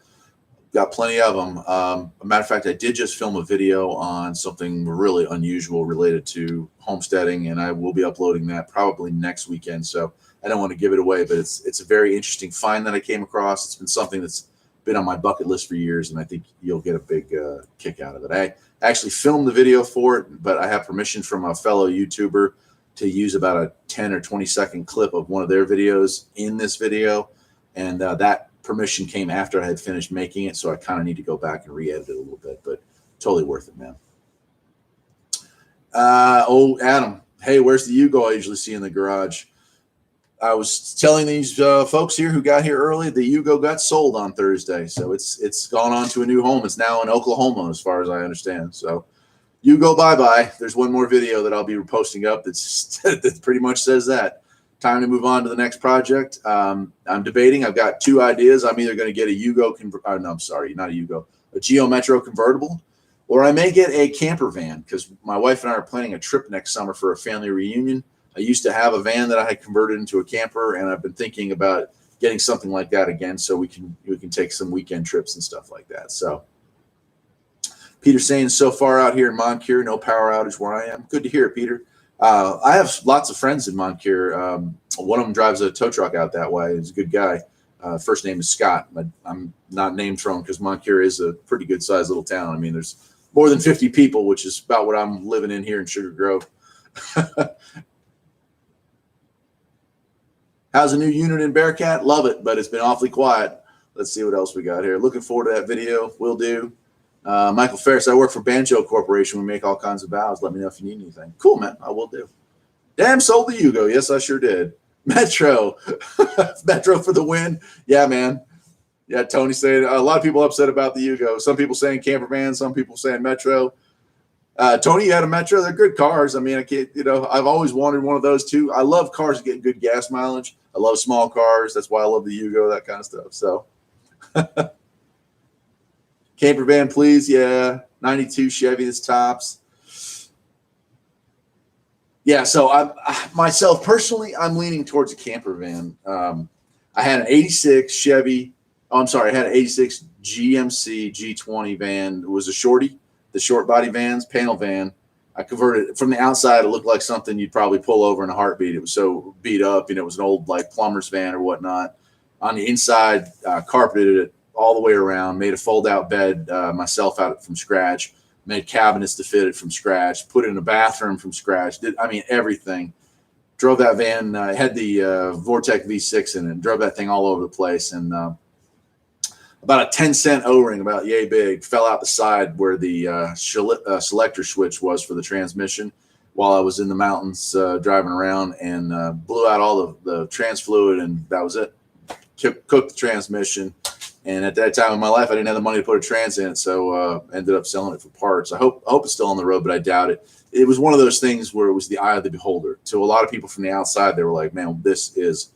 got plenty of them. A matter of fact, I did just film a video on something really unusual related to homesteading, and I will be uploading that probably next weekend. So I don't want to give it away, but it's a very interesting find that I came across. It's been something that's been on my bucket list for years, and I think you'll get a big kick out of it. I actually filmed the video for it, but I have permission from a fellow YouTuber to use about a 10 or 20 second clip of one of their videos in this video. And that permission came after I had finished making it, so I kind of need to go back and re-edit it a little bit, but totally worth it, man. Adam, hey, where's the Yugo I usually see in the garage? I was telling these folks here who got here early, the Yugo got sold on Thursday, so it's gone on to a new home. It's now in Oklahoma, as far as I understand. So Yugo, bye-bye. There's one more video that I'll be posting up that pretty much says that. Time to move on to the next project. I'm debating. I've got two ideas. I'm either going to get a Geo Metro convertible, or I may get a camper van, because my wife and I are planning a trip next summer for a family reunion. I used to have a van that I had converted into a camper, and I've been thinking about getting something like that again, so we can take some weekend trips and stuff like that. So Peter saying, so far out here in Moncure, no power outage where I am. Good to hear it, Peter. I have lots of friends in Moncure. One of them drives a tow truck out that way. He's a good guy. First name is Scott, but I'm not named for him because Moncure is a pretty good sized little town. I mean, there's more than 50 people, which is about what I'm living in here in Sugar Grove. How's the new unit in Bearcat? Love it, but it's been awfully quiet. Let's see what else we got here. Looking forward to that video. Will do. Michael Ferris, I work for Banjo Corporation. We make all kinds of valves. Let me know if you need anything. Cool, man. I will do. Damn, sold the Yugo. Yes, I sure did. Metro. Metro for the win. Yeah, man. Yeah, Tony saying a lot of people upset about the Yugo. Some people saying camper van, some people saying Metro. Tony, you had a Metro. They're good cars. I mean, I've always wanted one of those too. I love cars that get good gas mileage. I love small cars. That's why I love the Yugo, that kind of stuff. So camper van, please. Yeah. 92 Chevy, that's tops. Yeah. So myself personally, I'm leaning towards a camper van. I had an 86 Chevy. Oh, I'm sorry. I had an 86 GMC G20 van. It was a shorty, the short body vans, panel van. I converted it from the outside. It looked like something you'd probably pull over in a heartbeat. It was so beat up, it was an old like plumber's van or whatnot. On the inside, carpeted it all the way around, made a fold out bed myself out from scratch, made cabinets to fit it from scratch, put it in a bathroom from scratch. Everything. Drove that van, had the Vortec V6 in it, drove that thing all over the place. And about a 10-cent O-ring, about yay big, fell out the side where the selector switch was for the transmission while I was in the mountains driving around, and blew out all the trans fluid, and that was it. Cooked the transmission, And at that time in my life, I didn't have the money to put a trans in it, so ended up selling it for parts. I hope it's still on the road, but I doubt it. It was one of those things where it was the eye of the beholder. To a lot of people from the outside, they were like, man, this is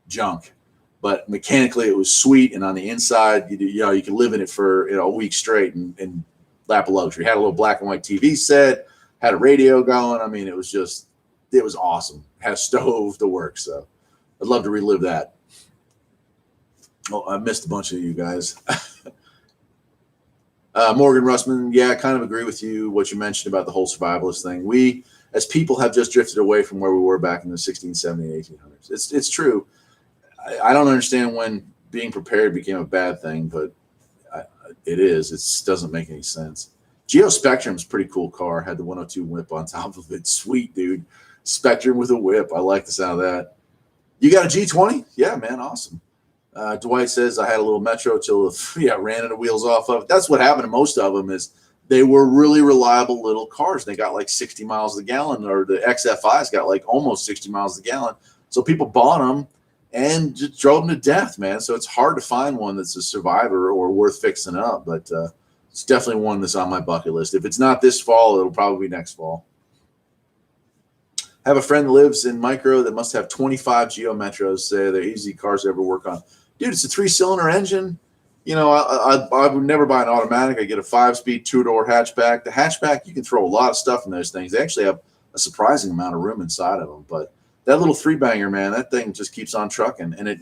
junk. But mechanically, it was sweet, and on the inside, you could live in it for a week straight and lap of luxury. Had a little black and white TV set, had a radio going. I mean, it was awesome. Had a stove, the works. So I'd love to relive that. Oh, I missed a bunch of you guys. Morgan Russman, yeah, I kind of agree with you, what you mentioned about the whole survivalist thing. We, as people, have just drifted away from where we were back in the 1670s, 1800s. It's true. I don't understand when being prepared became a bad thing, but it is. It doesn't make any sense. Geo Spectrum's a pretty cool car. Had the 102 whip on top of it. Sweet, dude. Spectrum with a whip. I like the sound of that. You got a G20? Yeah, man, awesome. Dwight says, I had a little Metro till ran the wheels off of it. That's what happened to most of them is they were really reliable little cars. They got like 60 miles a gallon, or the XFI's got like almost 60 miles a gallon. So people bought them and just drove them to death, man. So it's hard to find one that's a survivor or worth fixing up, but it's definitely one that's on my bucket list. If it's not this fall, it'll probably be next fall. I have a friend that lives in Micro that must have 25 Geo Metros. Say they're easy cars to ever work on. Dude, it's a 3-cylinder engine. I would never buy an automatic. I get a 5-speed 2-door hatchback. The hatchback, you can throw a lot of stuff in those things. They actually have a surprising amount of room inside of them. But that little 3-banger, man, that thing just keeps on trucking. And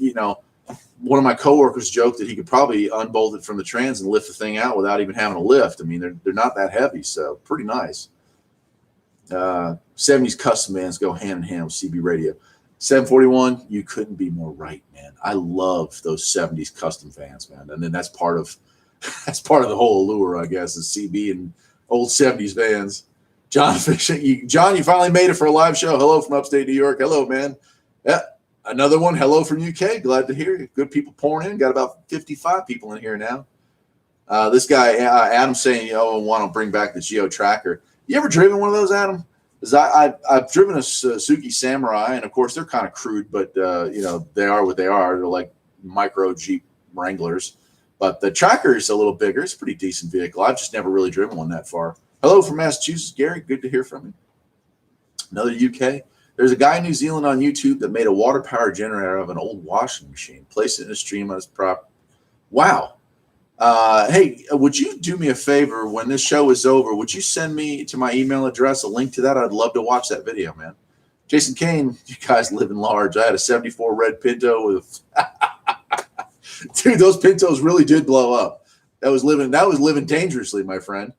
one of my coworkers joked that he could probably unbolt it from the trans and lift the thing out without even having a lift. I mean, they're not that heavy, so pretty nice. 70s custom vans go hand in hand with CB radio. 741, you couldn't be more right, man. I love those 70s custom vans, man. And then that's part of the whole allure, I guess, is CB and old 70s vans. John Fish, John, you finally made it for a live show. Hello from upstate New York. Hello, man. Yeah, another one. Hello from UK. Glad to hear you. Good people pouring in. Got about 55 people in here now. This guy, Adam, saying, I want to bring back the Geo Tracker. You ever driven one of those, Adam? Because I've driven a Suzuki Samurai, and of course they're kind of crude, but they are what they are. They're like micro Jeep Wranglers, but the Tracker is a little bigger. It's a pretty decent vehicle. I've just never really driven one that far. Hello from Massachusetts, Gary. Good to hear from you. Another UK. There's a guy in New Zealand on YouTube that made a water power generator out of an old washing machine, placed it in a stream on his prop. Wow. Hey, would you do me a favor when this show is over? Would you send me to my email address a link to that? I'd love to watch that video, man. Jason Kane, you guys live in large. I had a 74 red Pinto with dude, those Pintos really did blow up. That was living dangerously, my friend.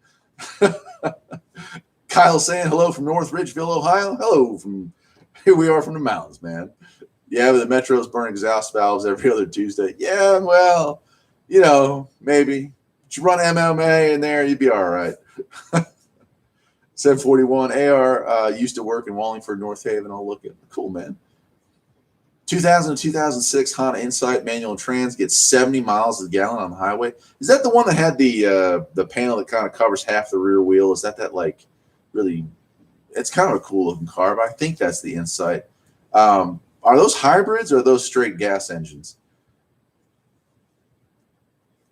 Kyle saying hello from North Ridgeville, Ohio. Hello from here we are from the mountains, man. Yeah, but the Metros burn exhaust valves every other Tuesday. Yeah, well, maybe. You run MMA in there, you'd be all right. 741 AR used to work in Wallingford, North Haven. I'll look at cool, man. 2000 to 2006 Honda Insight manual trans gets 70 miles a gallon on the highway. Is that the one that had the panel that kind of covers half the rear wheel? Is that like really? It's kind of a cool looking car, but I think that's the Insight. Are those hybrids or are those straight gas engines?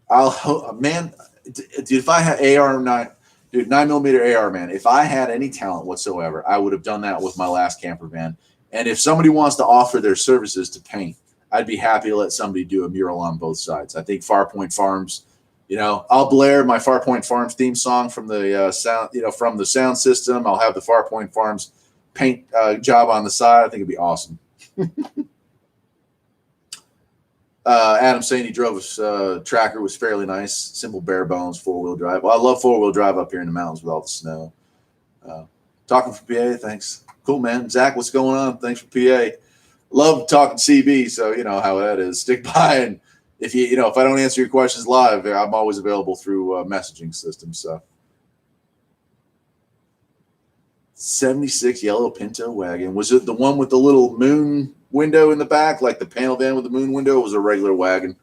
Man, dude, if I had AR9, dude, 9mm AR, man, if I had any talent whatsoever, I would have done that with my last camper van. And if somebody wants to offer their services to paint, I'd be happy to let somebody do a mural on both sides. I think Farpoint Farms, I'll blare my Farpoint Farms theme song from the sound, from the sound system. I'll have the Farpoint Farms paint job on the side. I think it'd be awesome. Adam saying he drove his Tracker, was fairly nice, simple, bare bones, 4-wheel drive. Well, I love 4-wheel drive up here in the mountains with all the snow. Talking from PA, thanks. Cool, man. Zach, what's going on? Thanks for PA. Love talking CB, so you know how that is. Stick by, and if if I don't answer your questions live, I'm always available through messaging systems. So 76 yellow Pinto wagon. Was it the one with the little moon window in the back, like the panel van with the moon window? It was a regular wagon.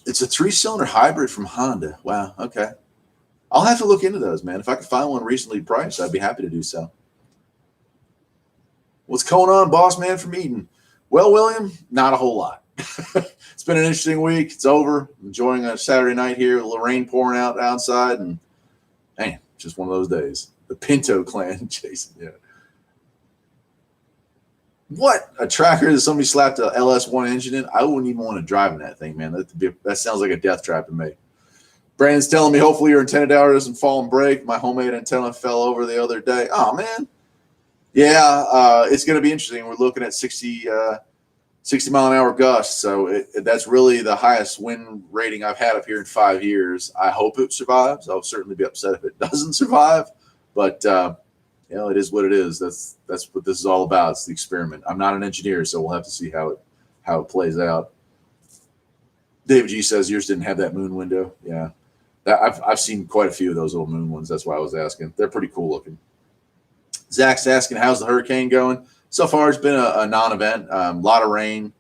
It's a 3-cylinder hybrid from Honda. Wow. Okay. I'll have to look into those, man. If I could find one reasonably priced, I'd be happy to do so. What's going on, boss man from Eden? Well, William, not a whole lot. It's been an interesting week. It's over. Enjoying a Saturday night here. A little rain pouring out outside, and man, just one of those days. The Pinto clan, Jason. Yeah. What a tracker that somebody slapped a LS1 engine in. I wouldn't even want to drive in that thing, man. That sounds like a death trap to me. Brandon's telling me hopefully your antenna tower doesn't fall and break. My homemade antenna fell over the other day. Oh man. Yeah, it's going to be interesting. We're looking at 60 mile an hour gusts. So that's really the highest wind rating I've had up here in 5 years. I hope it survives. I'll certainly be upset if it doesn't survive, but it is what it is. That's what this is all about. It's the experiment. I'm not an engineer, so we'll have to see how it plays out. David G says yours didn't have that moon window. Yeah, I've seen quite a few of those little moon ones. That's why I was asking. They're pretty cool looking. Zach's asking, how's the hurricane going? So far, it's been a non-event. A lot of rain,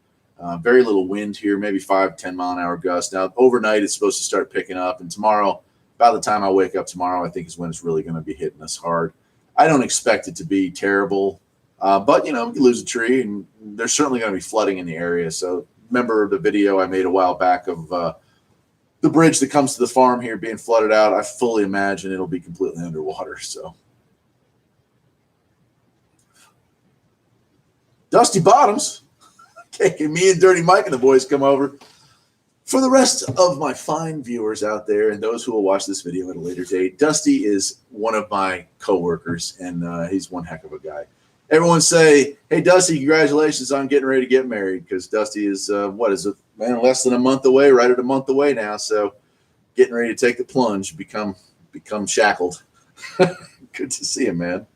very little wind here, maybe 5-10 mile an hour gusts. Now, overnight, it's supposed to start picking up. And tomorrow, by the time I wake up tomorrow, I think is when it's really going to be hitting us hard. I don't expect it to be terrible. But, you lose a tree, and there's certainly going to be flooding in the area. So remember the video I made a while back of the bridge that comes to the farm here being flooded out? I fully imagine it'll be completely underwater. So. Dusty Bottoms. Okay, me and Dirty Mike and the boys come over. For the rest of my fine viewers out there and those who will watch this video at a later date, Dusty is one of my coworkers, and he's one heck of a guy. Everyone say, hey, Dusty, congratulations on getting ready to get married, because Dusty is, less than a month away, right at a month away now. So getting ready to take the plunge, become shackled. Good to see him, man.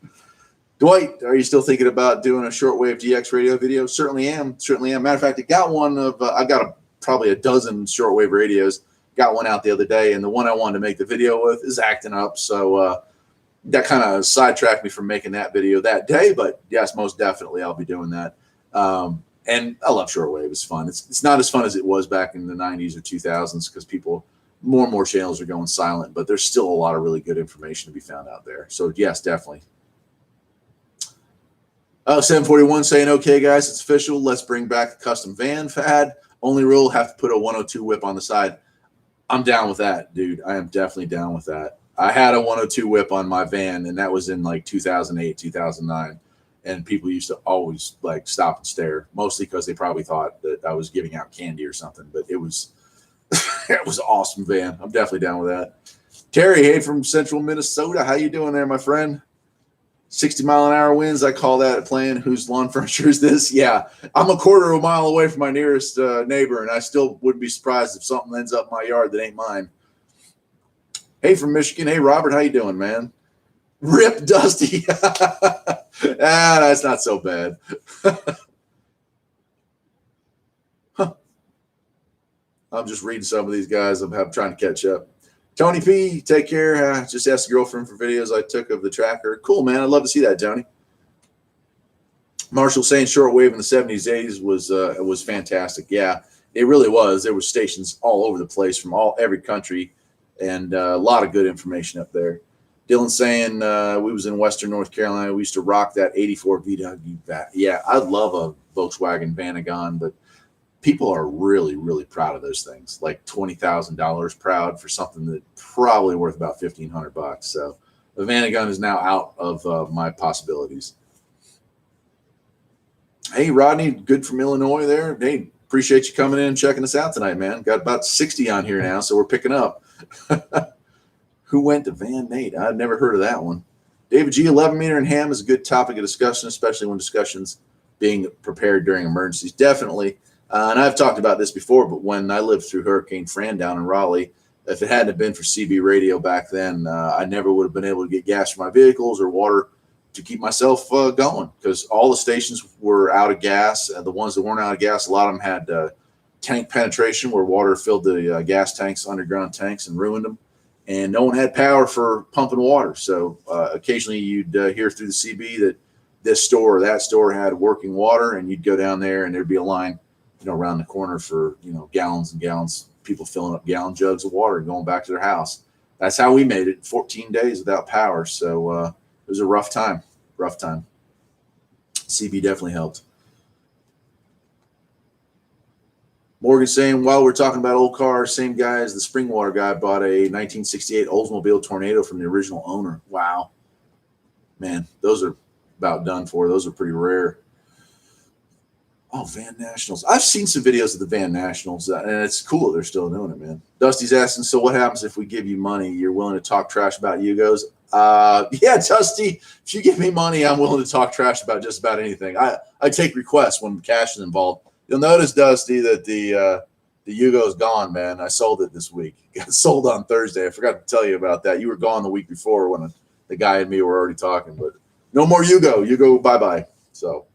Dwight, are you still thinking about doing a shortwave DX radio video? Certainly am. Matter of fact, I got one of I got probably a dozen shortwave radios. Got one out the other day, and the one I wanted to make the video with is acting up. So that kind of sidetracked me from making that video that day. But yes, most definitely I'll be doing that. And I love shortwave. It's fun. It's not as fun as it was back in the 90s or 2000s because more and more channels are going silent. But there's still a lot of really good information to be found out there. So yes, definitely. 741 saying, okay, guys, it's official. Let's bring back the custom van fad. Only rule, have to put a 102 whip on the side. I'm down with that, dude. I am definitely down with that. I had a 102 whip on my van, and that was in like 2008, 2009. And people used to always like stop and stare, mostly because they probably thought that I was giving out candy or something. But it was it was an awesome van. I'm definitely down with that. Terry, hey, from central Minnesota. How you doing there, my friend? 60 mile an hour winds. I call that playing whose lawn furniture is this? Yeah, I'm a quarter of a mile away from my nearest neighbor, and I still wouldn't be surprised if something ends up in my yard that ain't mine. Hey, from Michigan. Hey, Robert, how you doing, man? Rip Dusty. That's not so bad. I'm just reading some of these guys. I'm trying to catch up. Tony P, take care. Just asked the girlfriend for videos I took of the tracker. Cool, man. I'd love to see that, Tony. Marshall saying shortwave in the 70s, 80s was fantastic. Yeah, it really was. There were stations all over the place from every country, and a lot of good information up there. Dylan saying we was in Western North Carolina. We used to rock that 84 VW. Yeah, I love a Volkswagen Vanagon, but people are really, really proud of those things, like $20,000 proud for something that probably worth about $1,500. So the Vanagon is now out of my possibilities. Hey, Rodney, good from Illinois there. Hey, appreciate you coming in and checking us out tonight, man. Got about 60 on here now, so we're picking up. Who went to Van Nate? I've never heard of that one. David G, 11 meter and ham is a good topic of discussion, especially when discussions being prepared during emergencies. Definitely. And I've talked about this before, but when I lived through Hurricane Fran down in Raleigh, if it hadn't been for CB radio back then, I never would have been able to get gas for my vehicles or water to keep myself going, because all the stations were out of gas. The ones that weren't out of gas, a lot of them had tank penetration where water filled the gas tanks, underground tanks, and ruined them. And no one had power for pumping water. So occasionally you'd hear through the CB that this store or that store had working water, and you'd go down there and there'd be a line around the corner for, gallons and gallons, people filling up gallon jugs of water and going back to their house. That's how we made it 14 days without power. So it was a rough time. CB definitely helped. Morgan saying, while we're talking about old cars, same guy as the Springwater guy bought a 1968 Oldsmobile Tornado from the original owner. Wow. Man, those are about done for. Those are pretty rare. Oh, Van Nationals. I've seen some videos of the Van Nationals, and it's cool that they're still doing it, man. Dusty's asking, so what happens if we give you money? You're willing to talk trash about Yugos? Yeah, Dusty, if you give me money, I'm willing to talk trash about just about anything. I take requests when cash is involved. You'll notice, Dusty, that the Yugo's gone, man. I sold it this week. It got sold on Thursday. I forgot to tell you about that. You were gone the week before when the guy and me were already talking, but no more Yugo. Yugo, bye-bye. So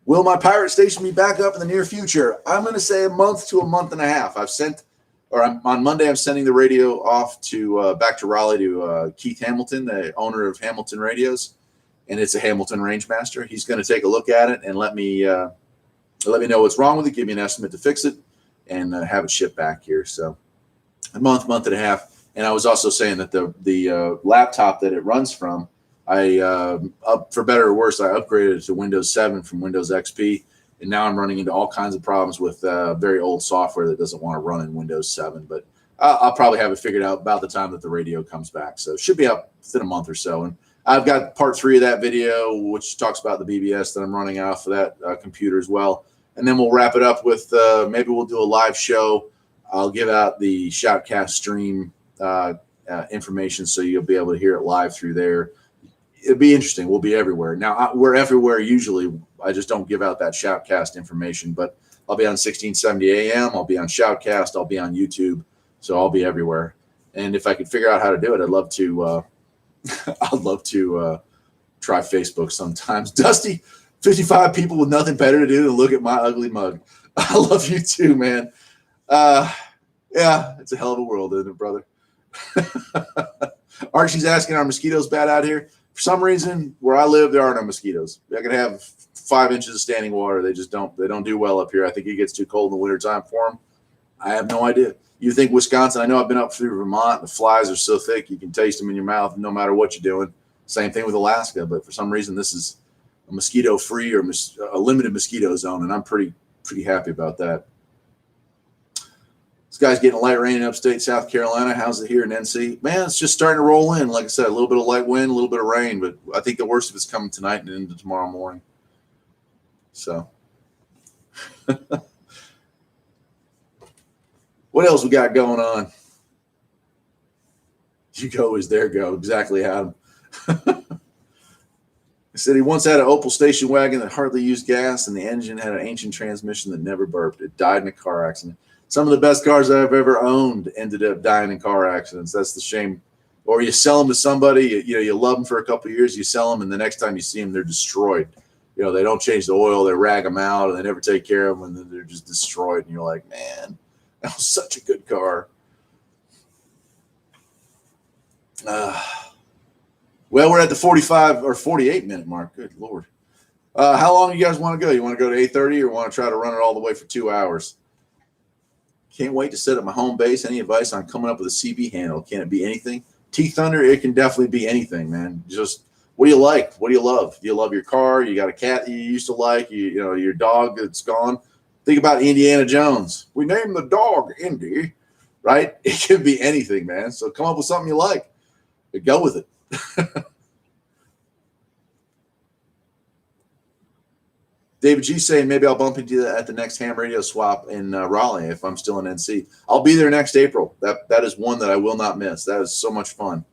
will my pirate station be back up in the near future? I'm going to say a month to a month and a half. On Monday, I'm sending the radio off to back to Raleigh to Keith Hamilton, the owner of Hamilton Radios, and it's a Hamilton Rangemaster. He's going to take a look at it and let me know what's wrong with it, give me an estimate to fix it, and have it shipped back here. So a month and a half. And I was also saying that the laptop that it runs from, for better or worse, I upgraded it to Windows 7 from Windows XP. And now I'm running into all kinds of problems with very old software that doesn't want to run in Windows 7. But I'll probably have it figured out about the time that the radio comes back. So it should be up within a month or so. And I've got part 3 of that video, which talks about the BBS that I'm running off of that computer as well. And then we'll wrap it up with maybe we'll do a live show. I'll give out the Shoutcast stream information so you'll be able to hear it live through there. It'll be interesting. We'll be everywhere. Now, we're everywhere usually. I just don't give out that Shoutcast information, but I'll be on 1670 AM. I'll be on Shoutcast. I'll be on YouTube. So I'll be everywhere. And if I could figure out how to do it, I'd love to try Facebook sometimes. Dusty, 55 people with nothing better to do than look at my ugly mug. I love you too, man. Yeah, it's a hell of a world, isn't it, brother? Archie's asking, are mosquitoes bad out here? For some reason, where I live, there are no mosquitoes. I can have 5 inches of standing water. They don't do well up here. I think it gets too cold in the wintertime for them. I have no idea. You think Wisconsin, I know I've been up through Vermont. The flies are so thick, you can taste them in your mouth no matter what you're doing. Same thing with Alaska. But for some reason, this is a mosquito-free or a limited mosquito zone, and I'm pretty happy about that. This guy's getting light rain in upstate South Carolina. How's it here in NC? Man, it's just starting to roll in. Like I said, a little bit of light wind, a little bit of rain, but I think the worst of it's coming tonight and into tomorrow morning. So what else we got going on? You go is there go. Exactly, Adam. He said he once had an Opel station wagon that hardly used gas, and the engine had an ancient transmission that never burped. It died in a car accident. Some of the best cars I've ever owned ended up dying in car accidents. That's the shame. Or you sell them to somebody, you love them for a couple of years, you sell them, and the next time you see them, they're destroyed. They don't change the oil, they rag them out, and they never take care of them, and then they're just destroyed. And you're like, man, that was such a good car. Well, we're at the 45 or 48 minute mark. Good Lord. How long do you guys want to go? You want to go to 8:30 or want to try to run it all the way for 2 hours? Can't wait to set up my home base. Any advice on coming up with a CB handle? Can it be anything? T-Thunder, it can definitely be anything, man. Just what do you like? What do you love? Do you love your car? You got a cat that you used to like? Your dog that's gone? Think about Indiana Jones. We named the dog Indy, right? It can be anything, man. So come up with something you like and go with it. David G saying maybe I'll bump into you at the next ham radio swap in Raleigh if I'm still in NC. I'll be there next April. That is one that I will not miss. That is so much fun.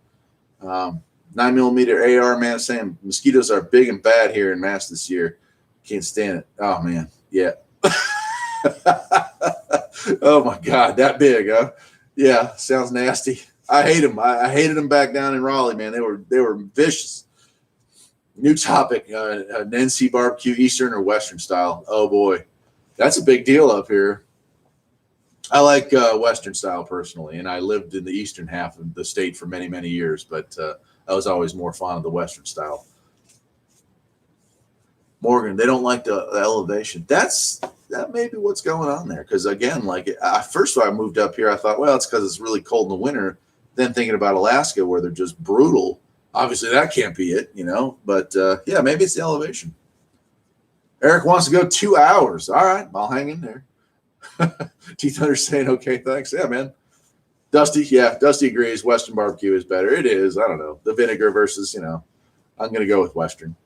9mm AR, man, saying mosquitoes are big and bad here in Mass this year. Can't stand it. Oh, man. Yeah. Oh, my God. That big, huh? Yeah. Sounds nasty. I hate them. I hated them back down in Raleigh, man. They were vicious. New topic, an NC barbecue, Eastern or Western style. Oh, boy. That's a big deal up here. I like Western style personally, and I lived in the Eastern half of the state for many, many years, but I was always more fond of the Western style. Morgan, they don't like the elevation. That may be what's going on there because, again, first when I moved up here, I thought, well, it's because it's really cold in the winter. Then thinking about Alaska where they're just brutal. Obviously, that can't be it, but yeah, maybe it's the elevation. Eric wants to go 2 hours. All right, I'll hang in there. T-Thunder saying, okay, thanks. Yeah, man. Dusty agrees. Western barbecue is better. It is. I don't know. The vinegar versus, I'm going to go with Western.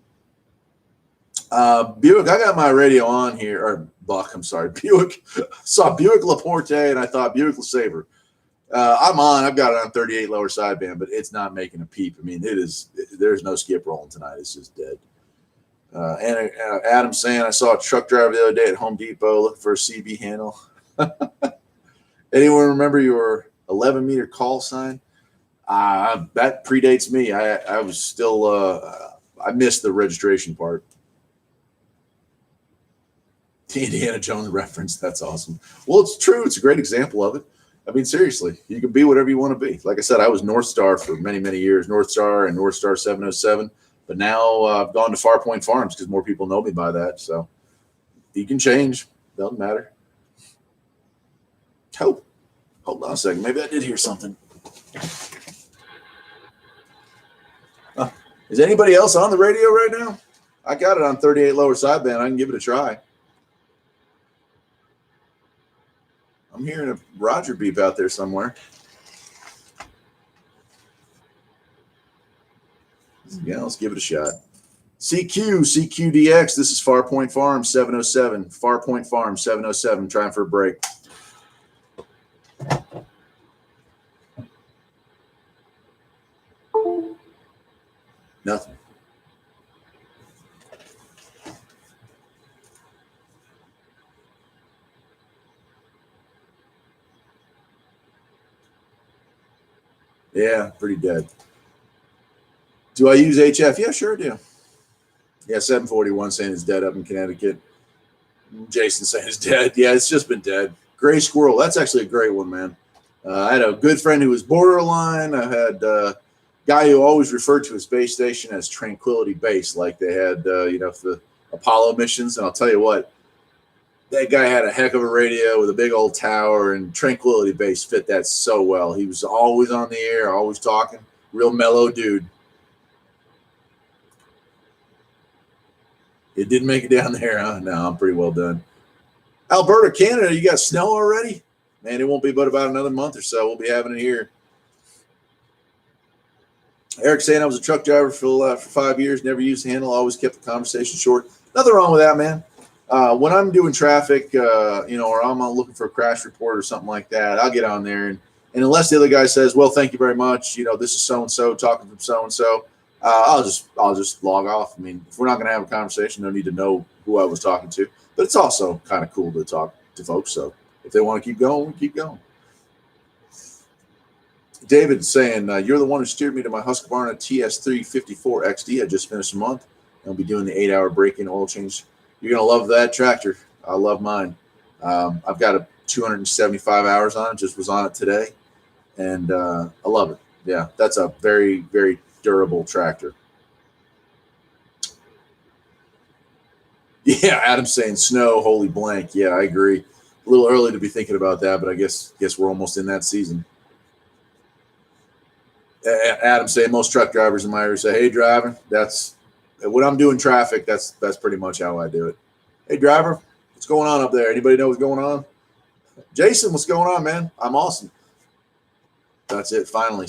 Buick, I got my radio on here, or Buck, I'm sorry. Buick. Saw Buick LaPorte, and I thought Buick LeSabre. I'm on. I've got it on 38 lower sideband, but it's not making a peep. I mean, there's no skip rolling tonight. It's just dead. And Adam saying, I saw a truck driver the other day at Home Depot looking for a CB handle. Anyone remember your 11-meter call sign? That predates me. I was still, I missed the registration part. The Indiana Jones reference. That's awesome. Well, it's true. It's a great example of it. I mean, seriously, you can be whatever you want to be. Like I said, I was North Star for many, many years, North Star and North Star 707. But now I've gone to Farpoint Farms because more people know me by that. So you can change. Doesn't matter. Hold on a second. Maybe I did hear something. Is anybody else on the radio right now? I got it on 38 lower sideband. I can give it a try. I'm hearing a Roger beep out there somewhere. Yeah, let's give it a shot. CQDX. This is Farpoint Farm 707. Farpoint Farm 707. Trying for a break. Nothing. Yeah, pretty dead. Do I use HF? Yeah, sure do. Yeah, 741 saying it's dead up in Connecticut. Jason saying it's dead. Yeah, it's just been dead. Gray Squirrel. That's actually a great one, man. I had a good friend who was borderline. I had a guy who always referred to his base station as Tranquility Base, like they had, the Apollo missions. And I'll tell you what, that guy had a heck of a radio with a big old tower, and Tranquility Base fit that so well. He was always on the air, always talking. Real mellow dude. It didn't make it down there, huh? No, I'm pretty well done. Alberta, Canada, you got snow already? Man, it won't be but about another month or so. We'll be having it here. Eric saying I was a truck driver for 5 years, never used the handle, always kept the conversation short. Nothing wrong with that, man. When I'm doing traffic, or I'm looking for a crash report or something like that, I'll get on there. And unless the other guy says, well, thank you very much, this is so-and-so talking from so-and-so, I'll just log off. I mean, if we're not going to have a conversation, no need to know who I was talking to. But it's also kind of cool to talk to folks. So if they want to keep going, we keep going. David saying, you're the one who steered me to my Husqvarna TS354 XD. I just finished a month. I'll be doing the 8-hour break-in oil change. You're going to love that tractor. I love mine. I've got a 275 hours on it. Just was on it today. And I love it. Yeah, that's a very, very durable tractor. Yeah, Adam's saying snow, holy blank. Yeah, I agree. A little early to be thinking about that, but I guess we're almost in that season. Adam saying most truck drivers in my area say, hey, driver, that's when I'm doing traffic, that's pretty much how I do it. Hey, driver, what's going on up there? Anybody know what's going on? Jason, what's going on, man? I'm awesome. That's it. Finally,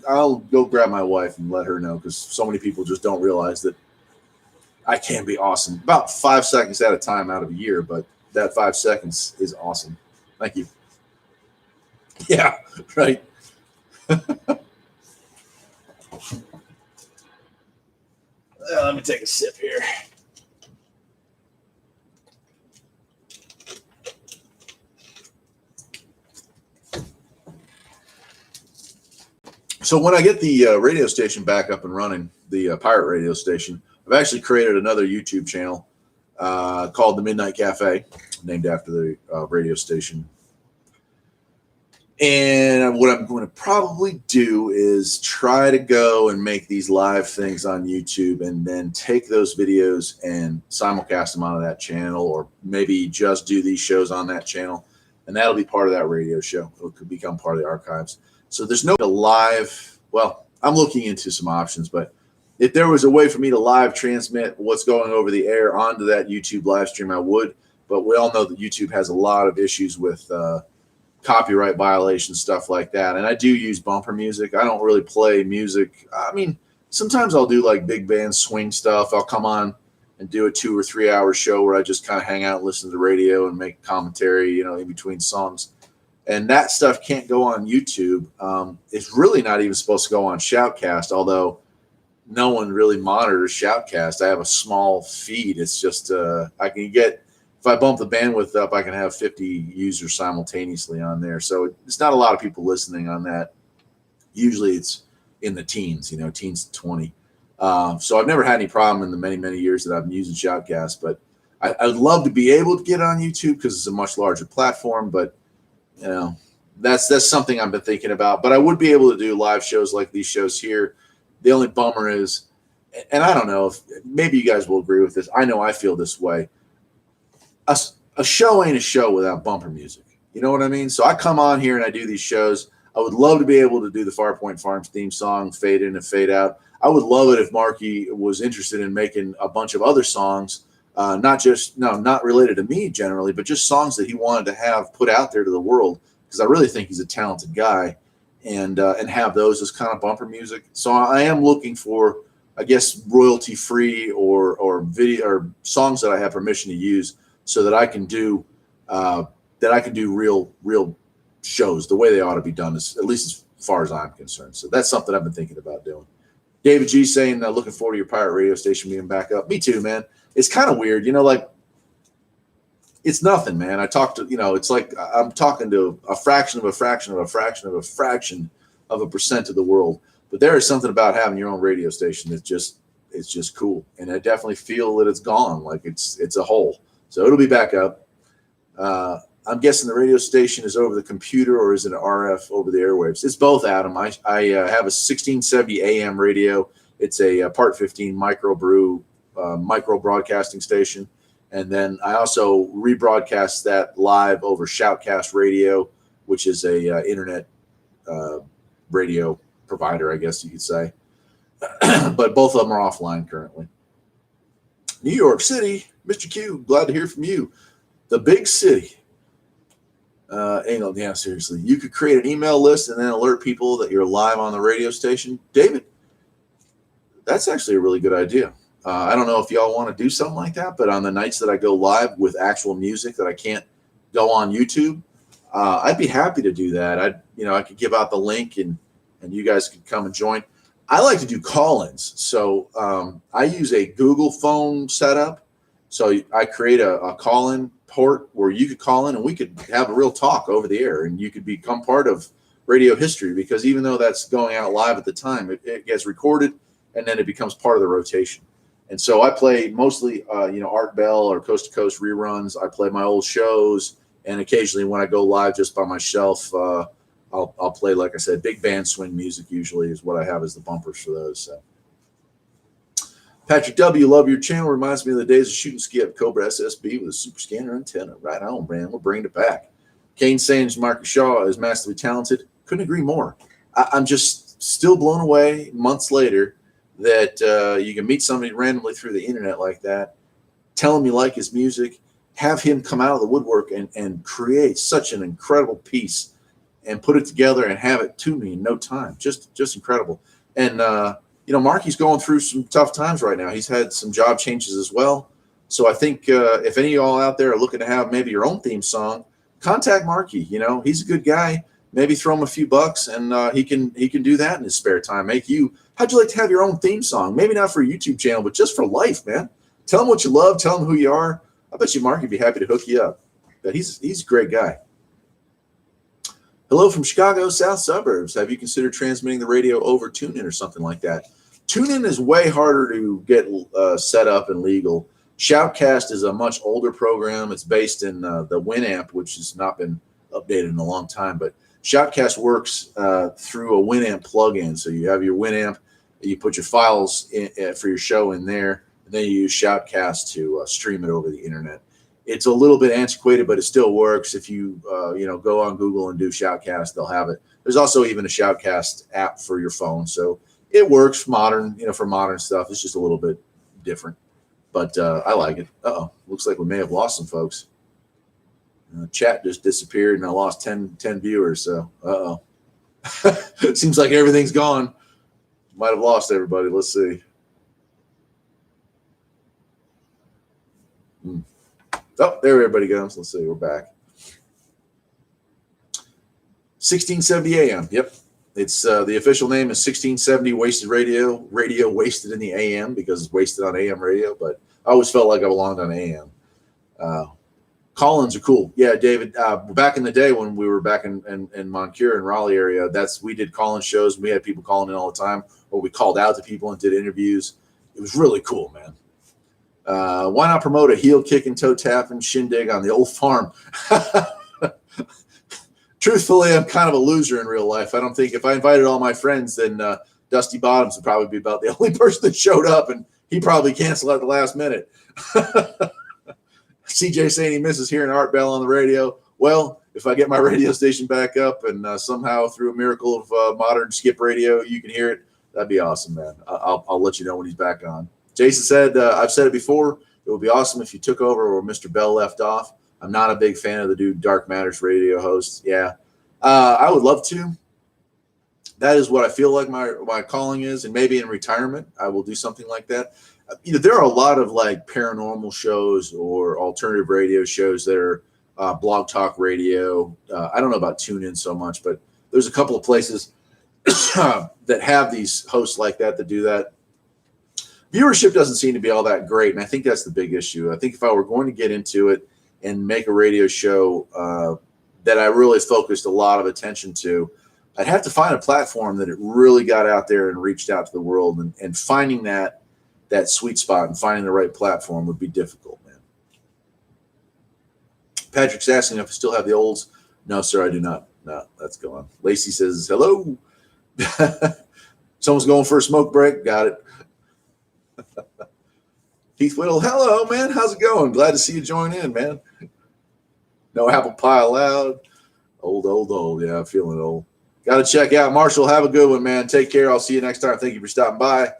I'll go grab my wife and let her know, because so many people just don't realize that I can be awesome. About 5 seconds at a time out of a year, but that 5 seconds is awesome. Thank you. Yeah, right. Let me take a sip here. So when I get the radio station back up and running, the pirate radio station, I've actually created another YouTube channel called The Midnight Cafe, named after the radio station. And what I'm going to probably do is try to go and make these live things on YouTube and then take those videos and simulcast them onto that channel, or maybe just do these shows on that channel. And that'll be part of that radio show. It could become part of the archives. So there's no live. Well, I'm looking into some options, but if there was a way for me to live transmit what's going over the air onto that YouTube live stream, I would. But we all know that YouTube has a lot of issues with copyright violations, stuff like that. And I do use bumper music. I don't really play music. I mean, sometimes I'll do like big band swing stuff. I'll come on and do a 2 or 3 hour show where I just kind of hang out and listen to the radio and make commentary, in between songs. And that stuff can't go on YouTube. It's really not even supposed to go on Shoutcast, although no one really monitors Shoutcast. I have a small feed. It's just I can get, if I bump the bandwidth up, I can have 50 users simultaneously on there. So it's not a lot of people listening on that. Usually it's in the teens, teens to 20. So I've never had any problem in the many, many years that I've been using Shoutcast. But I'd love to be able to get on YouTube because it's a much larger platform. But that's something I've been thinking about. But I would be able to do live shows like these shows here. The only bummer is, and I don't know if maybe you guys will agree with this. I know I feel this way. A show ain't a show without bumper music. You know what I mean? So I come on here and I do these shows. I would love to be able to do the Farpoint Farms theme song, fade in and fade out. I would love it if Marky was interested in making a bunch of other songs, not related to me generally, but just songs that he wanted to have put out there to the world, because I really think he's a talented guy. And have those as kind of bumper music. So I am looking for, I guess, royalty free or video or songs that I have permission to use, so that I can do real shows the way they ought to be done, at least as far as I'm concerned. So that's something I've been thinking about doing. David G saying, looking forward to your pirate radio station being back up. Me too, man. It's kind of weird, like. It's nothing, man. I talk to, it's like I'm talking to a fraction of a fraction of a fraction of a fraction of a percent of the world. But there is something about having your own radio station that's it's just cool. And I definitely feel that it's gone. Like it's a hole. So it'll be back up. I'm guessing the radio station is over the computer, or is it an RF over the airwaves? It's both, Adam. I have a 1670 AM radio. It's a Part 15 micro broadcasting station. And then I also rebroadcast that live over Shoutcast Radio, which is a internet radio provider, I guess you could say. But both of them are offline currently. New York City, Mr. Q, glad to hear from you. The big city. Yeah, seriously. You could create an email list and then alert people that you're live on the radio station. David, that's actually a really good idea. I don't know if y'all want to do something like that, but on the nights that I go live with actual music that I can't go on YouTube, I'd be happy to do that. I could give out the link and you guys could come and join. I like to do call-ins. So I use a Google phone setup. So I create a call-in port where you could call in and we could have a real talk over the air, and you could become part of radio history, because even though that's going out live at the time, it gets recorded and then it becomes part of the rotation. And so I play mostly, Art Bell or Coast to Coast reruns. I play my old shows, and occasionally when I go live just by myself, I'll play, like I said, big band swing music. Usually is what I have as the bumpers for those. So. Patrick W, love your channel. Reminds me of the days of shooting ski up Cobra SSB with a super scanner antenna. Right on, man. We'll bring it back. Kane saying Marcus Shaw is massively talented. Couldn't agree more. I'm just still blown away months later that you can meet somebody randomly through the internet like that, tell him you like his music, have him come out of the woodwork and create such an incredible piece and put it together and have it to me in no time. Just incredible. And, Marky's going through some tough times right now. He's had some job changes as well. So I think if any of y'all out there are looking to have maybe your own theme song, contact Marky. He's a good guy. Maybe throw him a few bucks, and he can do that in his spare time. How'd you like to have your own theme song? Maybe not for a YouTube channel, but just for life, man. Tell him what you love. Tell him who you are. I bet you Marky would be happy to hook you up. But he's a great guy. Hello from Chicago, South Suburbs. Have you considered transmitting the radio over TuneIn or something like that? TuneIn is way harder to get set up and legal. Shoutcast is a much older program. It's based in the Winamp, which has not been updated in a long time. But Shoutcast works through a Winamp plugin. So you have your Winamp, you put your files for your show in there, and then you use Shoutcast to stream it over the internet. It's a little bit antiquated, but it still works. If you go on Google and do Shoutcast, they'll have it. There's also even a Shoutcast app for your phone. So it works for modern, for modern stuff. It's just a little bit different, but I like it. Looks like we may have lost some folks. Chat just disappeared, and I lost 10 viewers. So, seems like everything's gone. Might have lost everybody. Let's see. Oh, there everybody goes. Let's see. We're back. 1670 AM. Yep. It's the official name is 1670 Wasted Radio. Radio wasted in the AM because it's wasted on AM radio, but I always felt like I belonged on AM. Call-ins are cool. Yeah, David. Back in the day when we were back in Moncure and Raleigh area, we did call-in shows. We had people calling in all the time, or we called out to people and did interviews. It was really cool, man. Why not promote a heel kicking, toe tapping shindig on the old farm? Truthfully, I'm kind of a loser in real life. I don't think if I invited all my friends, then Dusty Bottoms would probably be about the only person that showed up, and he probably canceled at the last minute. CJ saying he misses hearing Art Bell on the radio. Well, if I get my radio station back up and somehow through a miracle of modern skip radio, you can hear it, that'd be awesome, man. I'll let you know when he's back on. Jason said, I've said it before, it would be awesome if you took over where Mr. Bell left off. I'm not a big fan of the dude Dark Matters radio host. Yeah, I would love to. That is what I feel like my calling is, and maybe in retirement I will do something like that. There are a lot of like paranormal shows or alternative radio shows that are blog talk radio. I don't know about TuneIn so much, but there's a couple of places that have these hosts like that do that. Viewership doesn't seem to be all that great, and I think that's the big issue. I think if I were going to get into it and make a radio show that I really focused a lot of attention to, I'd have to find a platform that it really got out there and reached out to the world, and finding that sweet spot and finding the right platform would be difficult, man. Patrick's asking if I still have the olds. No, sir, I do not. No, that's gone. Lacey says, hello. Someone's going for a smoke break. Got it. Keith Whittle, hello, man. How's it going? Glad to see you join in, man. No apple pie allowed. Old. Yeah, I'm feeling old. Got to check out. Marshall, have a good one, man. Take care. I'll see you next time. Thank you for stopping by.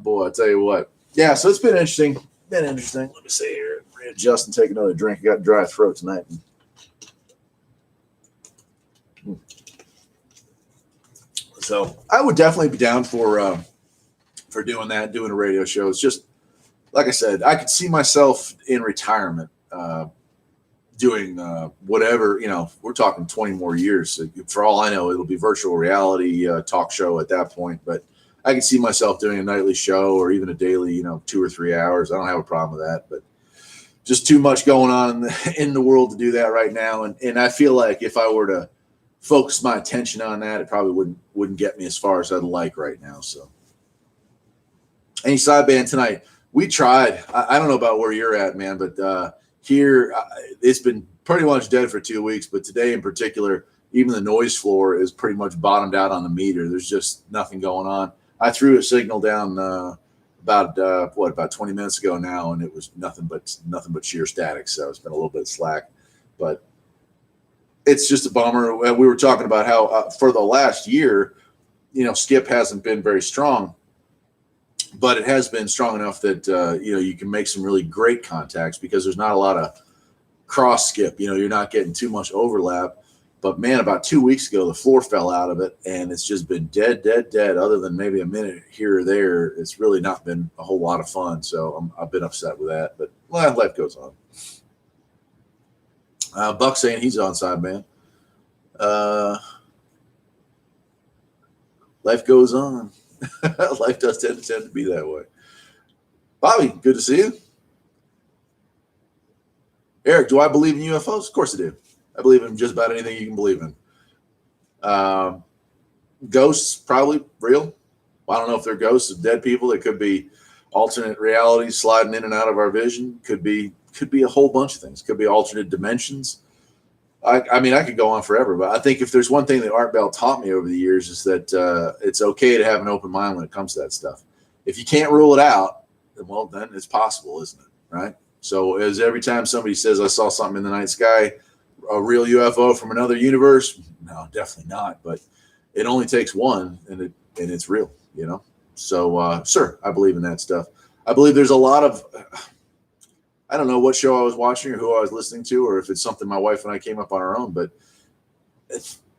Boy, I tell you what. Yeah, so it's been interesting. Let me see here. Readjust and take another drink. I got dry throat tonight. So I would definitely be down for doing that, doing a radio show. It's just, like I said, I could see myself in retirement doing whatever, we're talking 20 more years. For all I know, it'll be virtual reality talk show at that point. But I can see myself doing a nightly show or even a daily, 2 or 3 hours. I don't have a problem with that. But just too much going on in the world to do that right now. And I feel like if I were to focus my attention on that, it probably wouldn't get me as far as I'd like right now. So any sideband tonight? We tried. I don't know about where you're at, man, but here it's been pretty much dead for 2 weeks. But today in particular, even the noise floor is pretty much bottomed out on the meter. There's just nothing going on. I threw a signal down about 20 minutes ago now, and it was nothing but sheer static. So it's been a little bit slack, but it's just a bummer. We were talking about how for the last year, Skip hasn't been very strong, but it has been strong enough that you can make some really great contacts because there's not a lot of cross skip. You're not getting too much overlap. But man, about 2 weeks ago, the floor fell out of it, and it's just been dead. Other than maybe a minute here or there, it's really not been a whole lot of fun. So I've been upset with that. But life goes on. Buck saying he's on side, man. Life goes on. Life does tend to be that way. Bobby, good to see you. Eric, do I believe in UFOs? Of course I do. I believe in just about anything you can believe in. Ghosts, probably real. I don't know if they're ghosts of dead people. They could be alternate realities sliding in and out of our vision. Could be a whole bunch of things. Could be alternate dimensions. I mean, I could go on forever, but I think if there's one thing that Art Bell taught me over the years is that it's okay to have an open mind when it comes to that stuff. If you can't rule it out, then it's possible, isn't it? Right? So as every time somebody says, I saw something in the night sky, a real UFO from another universe? No, definitely not. But it only takes one, and it and it's real, you know. So, sir, I believe in that stuff. I believe there's a lot of, I don't know what show I was watching or who I was listening to, or if it's something my wife and I came up on our own, but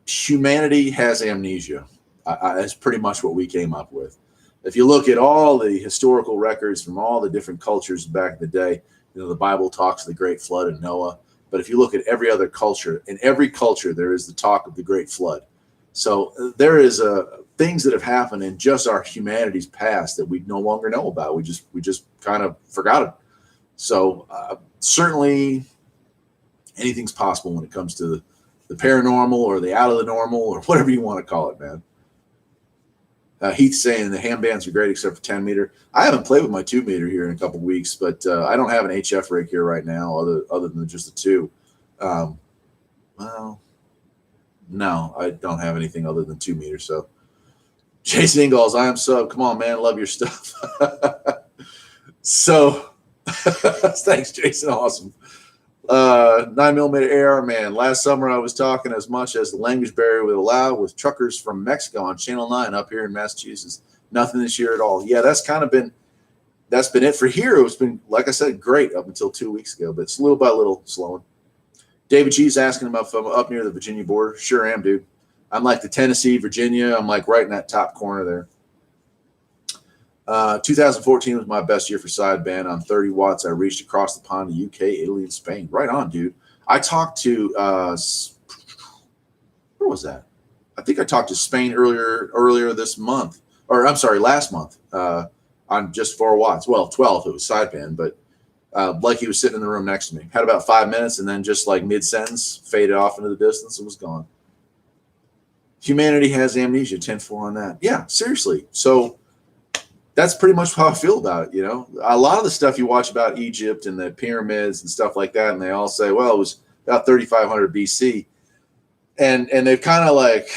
humanity has amnesia. That's pretty much what we came up with. If you look at all the historical records from all the different cultures back in the day, you know, the Bible talks of the great flood and Noah. But if you look at every other culture, in every culture, there is the talk of the great flood. So there is things that have happened in just our humanity's past that we no longer know about. We just kind of forgot it. So certainly anything's possible when it comes to the paranormal or the out of the normal or whatever you want to call it, man. Heath's saying the ham bands are great except for 10 meter. I haven't played with my 2 meter here in a couple of weeks, but I don't have an HF rig here right now other than just the 2. Well, no, I don't have anything other than 2 meters. So Jason Ingalls, I am sub. Come on, man. Love your stuff. So thanks, Jason. Awesome. 9mm AR, man. Last summer I was talking as much as the language barrier would allow with truckers from Mexico on Channel 9 up here in Massachusetts. Nothing this year at all. Yeah, that's been it for here. It's been, like I said, great up until 2 weeks ago, but it's little by little slowing. David G's asking about if I'm up near the Virginia border. Sure am, dude. I'm like the Tennessee, Virginia. I'm like right in that top corner there. 2014 was my best year for sideband. On 30 watts, I reached across the pond to UK, Italy, and Spain. Right on, dude. I talked to where was that? I think I talked to Spain earlier this month, or I'm sorry, last month. On just 4 watts. Well, 12. It was sideband, but like he was sitting in the room next to me. Had about 5 minutes, and then just like mid-sentence, faded off into the distance and was gone. Humanity has amnesia. 10-4 on that. Yeah, seriously. So that's pretty much how I feel about it. You know, a lot of the stuff you watch about Egypt and the pyramids and stuff like that, and they all say, well, it was about 3,500 BC. And they've kind of like,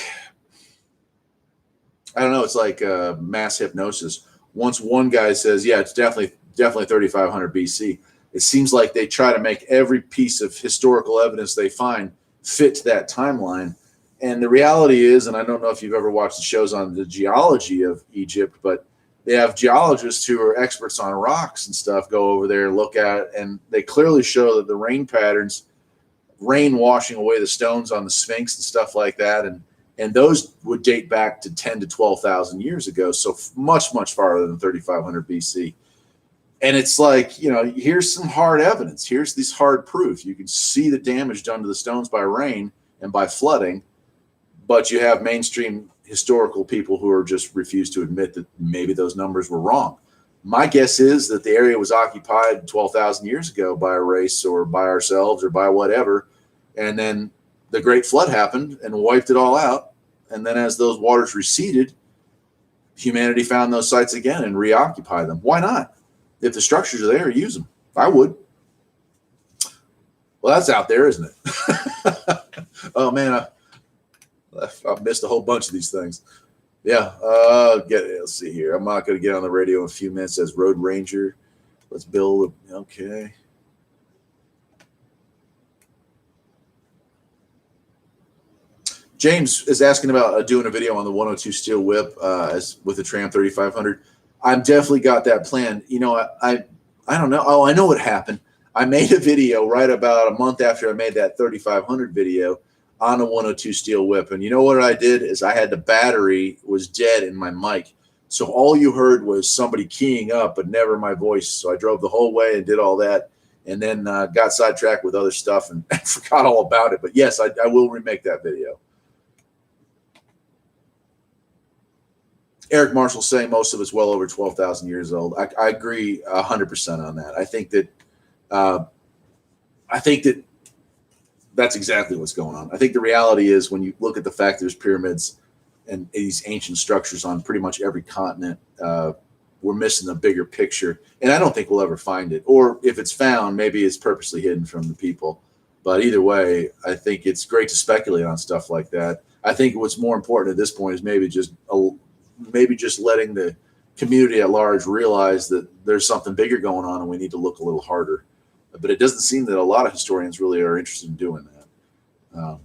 I don't know, it's like mass hypnosis. Once one guy says, yeah, it's definitely 3,500 BC, it seems like they try to make every piece of historical evidence they find fit to that timeline. And the reality is, and I don't know if you've ever watched the shows on the geology of Egypt, but they have geologists who are experts on rocks and stuff go over there and look at it, and they clearly show that the rain patterns, rain washing away the stones on the Sphinx and stuff like that, and those would date back to 10 to 12,000 years ago, so much, much farther than 3,500 BC. And it's like, you know, here's some hard evidence. Here's this hard proof. You can see the damage done to the stones by rain and by flooding, but you have mainstream historical people who are just refuse to admit that maybe those numbers were wrong. My guess is that the area was occupied 12,000 years ago by a race or by ourselves or by whatever. And then the Great Flood happened and wiped it all out. And then as those waters receded, humanity found those sites again and reoccupied them. Why not? If the structures are there, use them. I would. Well, that's out there, isn't it? Oh, man, I've missed a whole bunch of these things. Yeah, let's see here. I'm not going to get on the radio in a few minutes as Road Ranger. Let's build. Okay. James is asking about doing a video on the 102 steel whip as with the Tram 3500. I've definitely got that planned. You know, I don't know. Oh, I know what happened. I made a video right about a month after I made that 3500 video on a 102 steel whip. And you know what I did is I had the battery was dead in my mic. So all you heard was somebody keying up, but never my voice. So I drove the whole way and did all that. And then got sidetracked with other stuff and forgot all about it. But yes, I will remake that video. Eric Marshall saying most of it's well over 12,000 years old. I agree 100% on that. I think that that's exactly what's going on. I think the reality is when you look at the fact there's pyramids and these ancient structures on pretty much every continent, we're missing the bigger picture. And I don't think we'll ever find it. Or if it's found, maybe it's purposely hidden from the people. But either way, I think it's great to speculate on stuff like that. I think what's more important at this point is maybe just letting the community at large realize that there's something bigger going on and we need to look a little harder. But it doesn't seem that a lot of historians really are interested in doing that.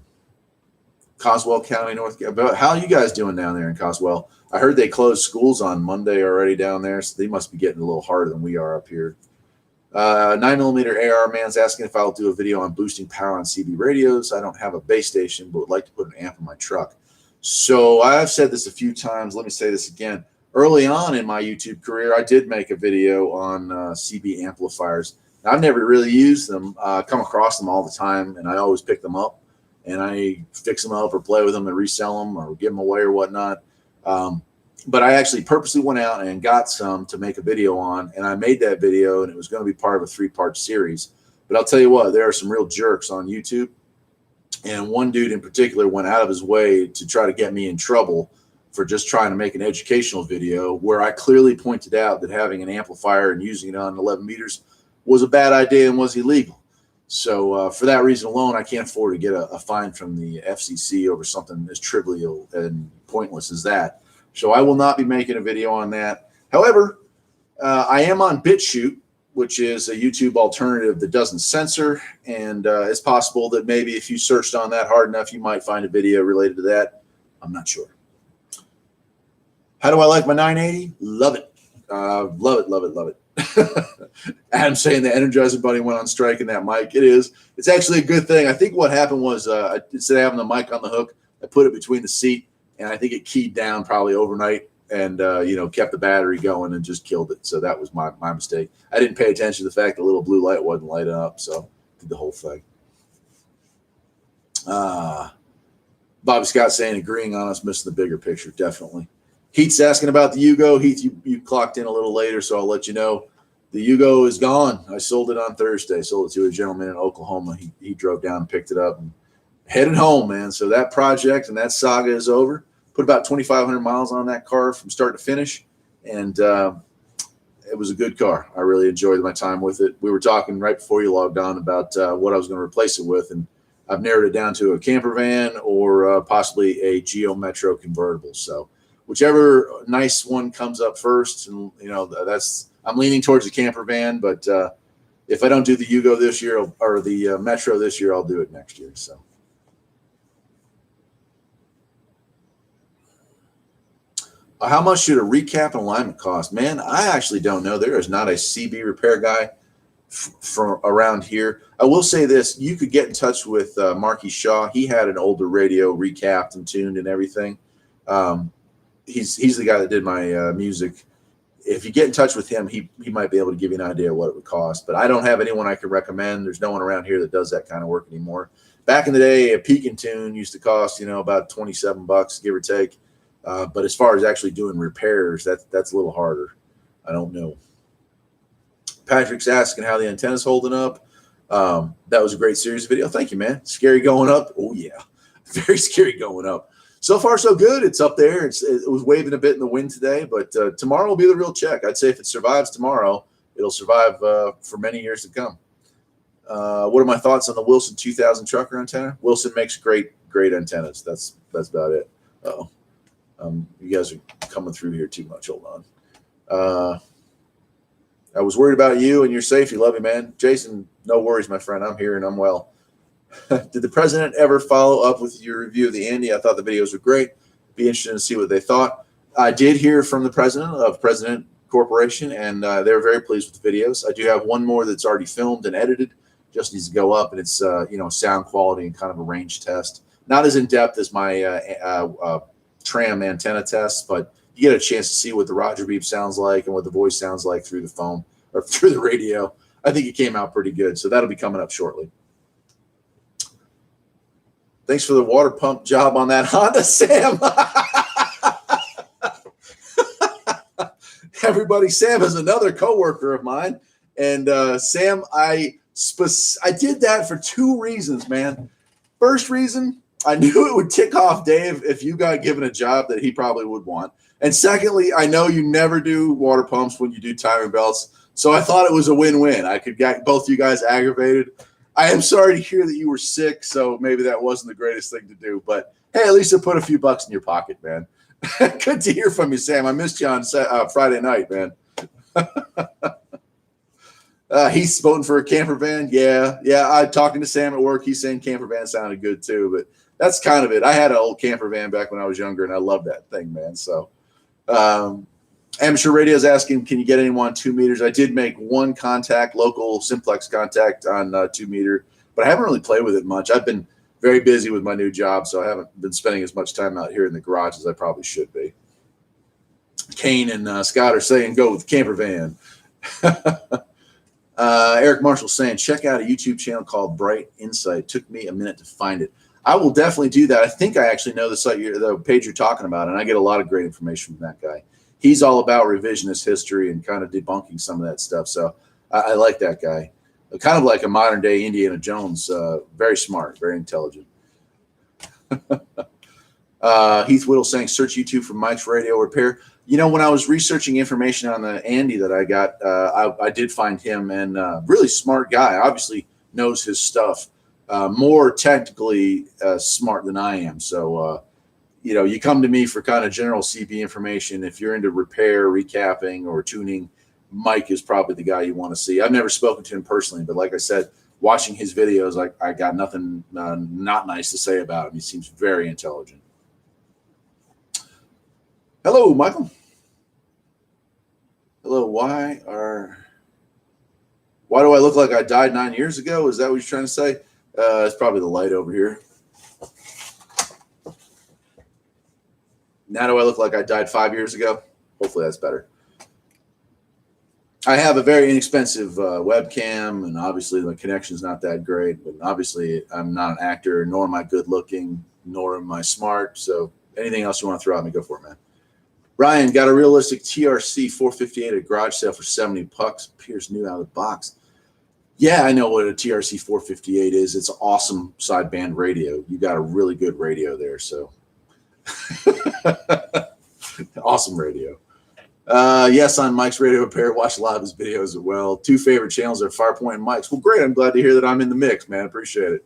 Coswell County, North Carolina. How are you guys doing down there in Coswell? I heard they closed schools on Monday already down there, so they must be getting a little harder than we are up here. 9mm AR man's asking if I'll do a video on boosting power on CB radios. I don't have a base station, but would like to put an amp in my truck. So I've said this a few times. Let me say this again. Early on in my YouTube career, I did make a video on CB amplifiers. Now, I've never really used them, come across them all the time, and I always pick them up, and I fix them up or play with them and resell them or give them away or whatnot. But I actually purposely went out and got some to make a video on, and I made that video, and it was going to be part of a 3-part series. But I'll tell you what, there are some real jerks on YouTube, and one dude in particular went out of his way to try to get me in trouble for just trying to make an educational video where I clearly pointed out that having an amplifier and using it on 11 meters was a bad idea and was illegal. So for that reason alone, I can't afford to get a fine from the FCC over something as trivial and pointless as that. So I will not be making a video on that. However, I am on BitChute, which is a YouTube alternative that doesn't censor. And it's possible that maybe if you searched on that hard enough, you might find a video related to that. I'm not sure. How do I like my 980? Love it. Love it, love it, love it. Adam saying the Energizer Bunny went on strike in that mic. It is. It's actually a good thing. I think what happened was instead of having the mic on the hook, I put it between the seat, and I think it keyed down probably overnight and, kept the battery going and just killed it. So that was my mistake. I didn't pay attention to the fact the little blue light wasn't lighting up, so did the whole thing. Bobby Scott saying agreeing on us, missing the bigger picture, definitely. Heath's asking about the Yugo. Heath, you clocked in a little later, so I'll let you know. The Yugo is gone. I sold it on Thursday. Sold it to a gentleman in Oklahoma. He drove down and picked it up and headed home, man. So that project and that saga is over. Put about 2,500 miles on that car from start to finish, and it was a good car. I really enjoyed my time with it. We were talking right before you logged on about what I was going to replace it with, and I've narrowed it down to a camper van or possibly a Geo Metro convertible. So whichever nice one comes up first, and I'm leaning towards the camper van, but if I don't do the Yugo this year or the Metro this year, I'll do it next year. So how much should a recap and alignment cost? Man, I actually don't know. There is not a CB repair guy from around here. I will say this. You could get in touch with Marky Shaw. He had an older radio recapped and tuned and everything. He's the guy that did my music. If you get in touch with him, he might be able to give you an idea of what it would cost. But I don't have anyone I could recommend. There's no one around here that does that kind of work anymore. Back in the day, a peak and tune used to cost, about $27, give or take. But as far as actually doing repairs, that's a little harder. I don't know. Patrick's asking how the antenna's holding up. That was a great series video. Thank you, man. Scary going up. Oh, yeah. Very scary going up. So far, so good. It's up there. It was waving a bit in the wind today, but tomorrow will be the real check. I'd say if it survives tomorrow, it'll survive for many years to come. What are my thoughts on the Wilson 2000 trucker antenna? Wilson makes great antennas. That's about it. Uh-oh. You guys are coming through here too much. Hold on. I was worried about you and your safety. Love you, man. Jason, no worries, my friend. I'm here and I'm well. Did the president ever follow up with your review of the Andy? I thought the videos were great. Be interested to see what they thought. I did hear from the president of President Corporation, and they were very pleased with the videos. I do have one more that's already filmed and edited. Just needs to go up, and it's sound quality and kind of a range test. Not as in depth as my tram antenna tests, but you get a chance to see what the Roger beep sounds like and what the voice sounds like through the phone or through the radio. I think it came out pretty good, so that'll be coming up shortly. Thanks for the water pump job on that Honda, Sam. Everybody, Sam is another coworker of mine, and Sam, I did that for 2 reasons, man. First reason, I knew it would tick off Dave if you got given a job that he probably would want. And secondly, I know you never do water pumps when you do timing belts, so I thought it was a win-win. I could get both you guys aggravated. I am sorry to hear that you were sick, so maybe that wasn't the greatest thing to do. But, hey, at least it put a few bucks in your pocket, man. Good to hear from you, Sam. I missed you on Friday night, man. He's voting for a camper van. Yeah. I'm talking to Sam at work. He's saying camper van sounded good too, but that's kind of it. I had an old camper van back when I was younger, and I love that thing, man. So Amateur Radio is asking, can you get anyone 2 meters? I did make one contact, local simplex contact on 2 meter, but I haven't really played with it much. I've been very busy with my new job, so I haven't been spending as much time out here in the garage as I probably should be. Kane and Scott are saying go with camper van. Eric Marshall saying check out a YouTube channel called Bright Insight. Took me a minute to find it. I will definitely do that. I think I actually know the page you're talking about, and I get a lot of great information from that guy. He's all about revisionist history and kind of debunking some of that stuff. So I like that guy. Kind of like a modern day Indiana Jones. Very smart, very intelligent. Heath Whittle saying search YouTube for Mike's radio repair. You know, when I was researching information on the Andy that I got, I did find him, and really smart guy. Obviously knows his stuff. More technically smart than I am. So, you know, you come to me for kind of general CB information. If you're into repair, recapping, or tuning, Mike is probably the guy you want to see. I've never spoken to him personally, but like I said, watching his videos, I got nothing not nice to say about him. He seems very intelligent. Hello, Michael. Hello. Why do I look like I died 9 years ago? Is that what you're trying to say? It's probably the light over here. Now do I look like I died 5 years ago? Hopefully that's better. I have a very inexpensive webcam, and obviously the connection's not that great. But obviously I'm not an actor, nor am I good looking, nor am I smart. So anything else you want to throw at me, go for it, man. Ryan got a realistic TRC 458 at a garage sale for $70. Appears new out of the box. Yeah, I know what a TRC 458 is. It's an awesome sideband radio. You got a really good radio there, so awesome radio. Yes, on Mike's Radio Repair. Watch a lot of his videos as well. 2 favorite channels are Farpoint and Mike's. Well, great. I'm glad to hear that I'm in the mix, man. Appreciate it.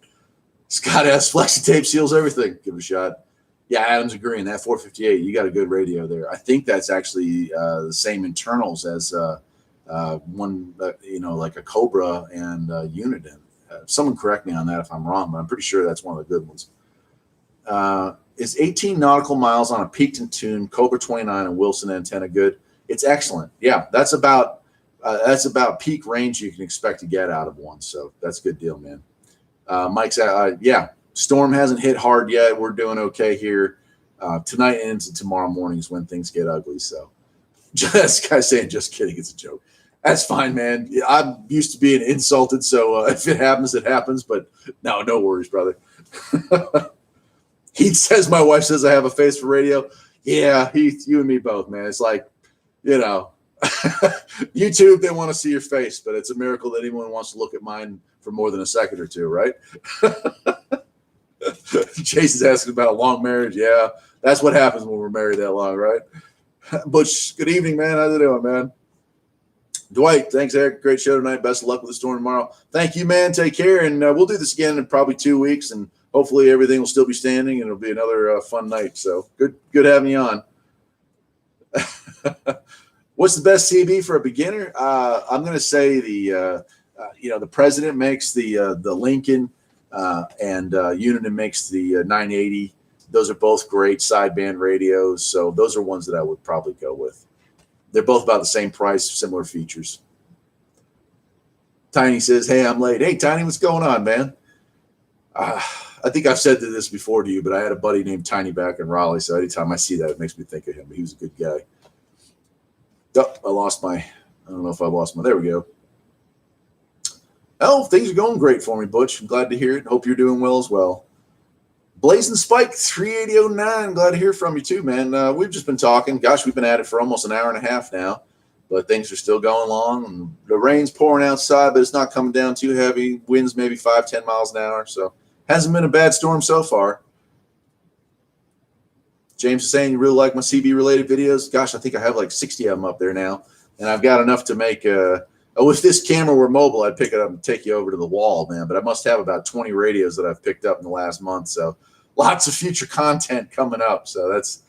Scott S. Flexi tape seals everything. Give it a shot. Yeah, Adam's agreeing. That 458, you got a good radio there. I think that's actually the same internals as one, like a Cobra and Uniden. Someone correct me on that if I'm wrong, but I'm pretty sure that's one of the good ones. Is 18 nautical miles on a peaked and tuned Cobra 29 and Wilson antenna good? It's excellent. Yeah, that's about peak range you can expect to get out of one. So that's a good deal, man. Mike's yeah. Storm hasn't hit hard yet. We're doing okay here. Tonight ends and tomorrow morning is when things get ugly. So this guy saying, just kidding. It's a joke. That's fine, man. I'm used to being insulted. So if it happens, it happens. But no worries, brother. He says, my wife says I have a face for radio. Yeah, Heath, you and me both, man. It's like, YouTube, they want to see your face, but it's a miracle that anyone wants to look at mine for more than a second or two, right? Jason's asking about a long marriage. Yeah, that's what happens when we're married that long, right? Butch, good evening, man. How's it doing, man? Dwight, thanks, Eric. Great show tonight. Best of luck with the storm tomorrow. Thank you, man. Take care, and we'll do this again in probably 2 weeks, and hopefully everything will still be standing, and it'll be another fun night. So good having you on. What's the best CB for a beginner? I'm going to say the President makes the Lincoln. And Uniden makes the 980. Those are both great sideband radios. So those are ones that I would probably go with. They're both about the same price, similar features. Tiny says, hey, I'm late. Hey, Tiny, what's going on, man? I think I've said this before to you, but I had a buddy named Tiny back in Raleigh. So anytime I see that, it makes me think of him. He was a good guy. Oh, I don't know if I lost my, there we go. Oh, things are going great for me, Butch. I'm glad to hear it. Hope you're doing well as well. Blazing Spike 3809. Glad to hear from you too, man. We've just been talking. Gosh, we've been at it for almost an hour and a half now, but things are still going along. And the rain's pouring outside, but it's not coming down too heavy. Winds maybe 5-10 miles an hour. So hasn't been a bad storm so far. James is saying you really like my CB related videos. Gosh, I think I have like 60 of them up there now, and I've got enough to make if this camera were mobile, I'd pick it up and take you over to the wall, man. But I must have about 20 radios that I've picked up in the last month. So lots of future content coming up. So that's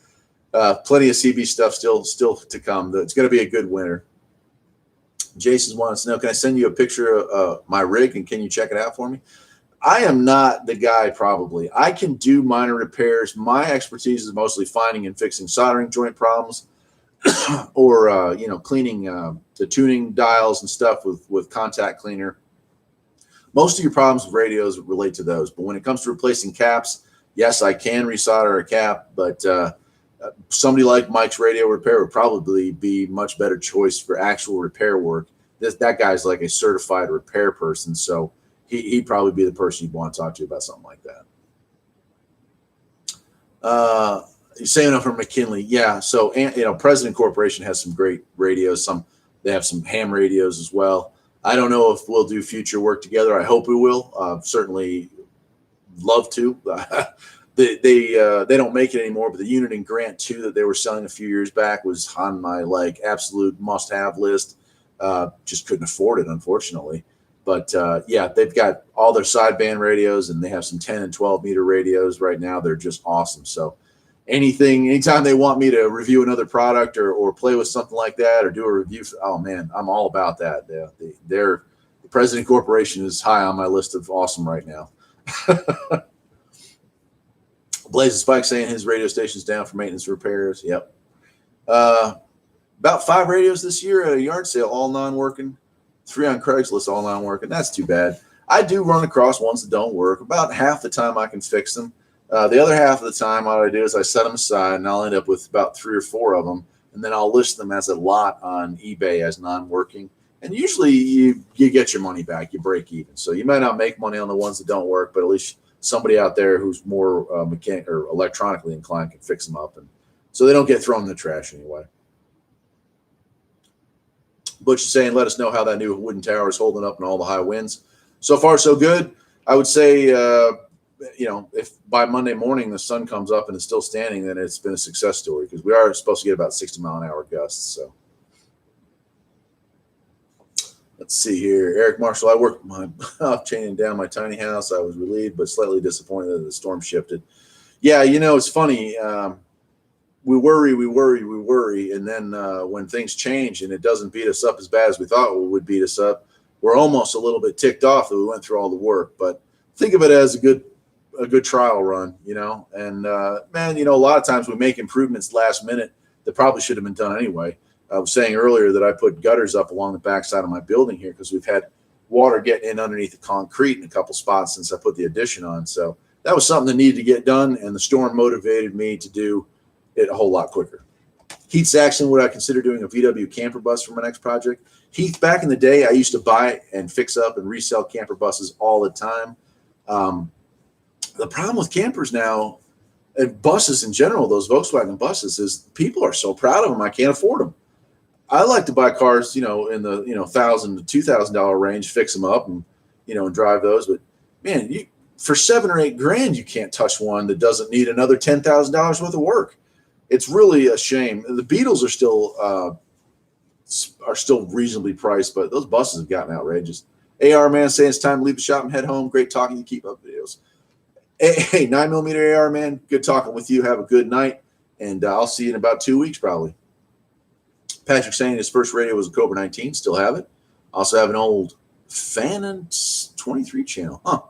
plenty of CB stuff still to come. It's going to be a good winter. Jason's wants to know, can I send you a picture of my rig, and can you check it out for me? I am not the guy, probably. I can do minor repairs. My expertise is mostly finding and fixing soldering joint problems. or cleaning the tuning dials and stuff with contact cleaner. Most of your problems with radios relate to those. But when it comes to replacing caps, yes, I can resolder a cap, but somebody like Mike's Radio Repair would probably be much better choice for actual repair work. That guy's like a certified repair person, so he'd probably be the person you'd want to talk to about something like that. You're saying from McKinley, yeah. So President Corporation has some great radios. They have some ham radios as well. I don't know if we'll do future work together. I hope we will. Certainly love to. They don't make it anymore, but the unit in Grant 2 that they were selling a few years back was on my absolute must-have list. Just couldn't afford it, unfortunately. But they've got all their sideband radios, and they have some 10 and 12 meter radios right now. They're just awesome. So anytime they want me to review another product or play with something like that or do a review, oh man, I'm all about that. The President Corporation is high on my list of awesome right now. Blaze Spike saying his radio station's down for maintenance repairs. Yep. About 5 radios this year at a yard sale, all non-working. 3 on Craigslist, all non-working. That's too bad. I do run across ones that don't work. About half the time I can fix them. The other half of the time, what I do is I set them aside, and I'll end up with about 3 or 4 of them, and then I'll list them as a lot on eBay as non-working. And usually you get your money back. You break even. So you might not make money on the ones that don't work, but at least somebody out there who's more mechanic or electronically inclined can fix them up, and so they don't get thrown in the trash anyway. Butch is saying, let us know how that new wooden tower is holding up in all the high winds. So far, so good. I would say, if by Monday morning the sun comes up and it's still standing, then it's been a success story because we are supposed to get about 60-mile-an-hour gusts. So let's see here. Eric Marshall, I worked my chaining down my tiny house. I was relieved but slightly disappointed that the storm shifted. Yeah, it's funny. We worry, and then when things change and it doesn't beat us up as bad as we thought it would beat us up, we're almost a little bit ticked off that we went through all the work. But think of it as a good trial run, And man, a lot of times we make improvements last minute that probably should have been done anyway. I was saying earlier that I put gutters up along the backside of my building here because we've had water getting in underneath the concrete in a couple spots since I put the addition on. So that was something that needed to get done, and the storm motivated me to do it a whole lot quicker. Heath Saxon, would I consider doing a VW camper bus for my next project? Heath, back in the day, I used to buy and fix up and resell camper buses all the time. The problem with campers now, and buses in general, those Volkswagen buses, is people are so proud of them, I can't afford them. I like to buy cars, in the $1,000 to $2,000 range, fix them up and drive those. But man, for $7,000 or $8,000, you can't touch one that doesn't need another $10,000 worth of work. It's really a shame. The Beetles are still reasonably priced, but those buses have gotten outrageous. AR man saying it's time to leave the shop and head home. Great talking. You keep up videos. Hey, 9mm AR man, good talking with you. Have a good night, and I'll see you in about 2 weeks probably. Patrick saying his first radio was a Cobra 19. Still have it. Also have an old Fanon 23 channel. Huh.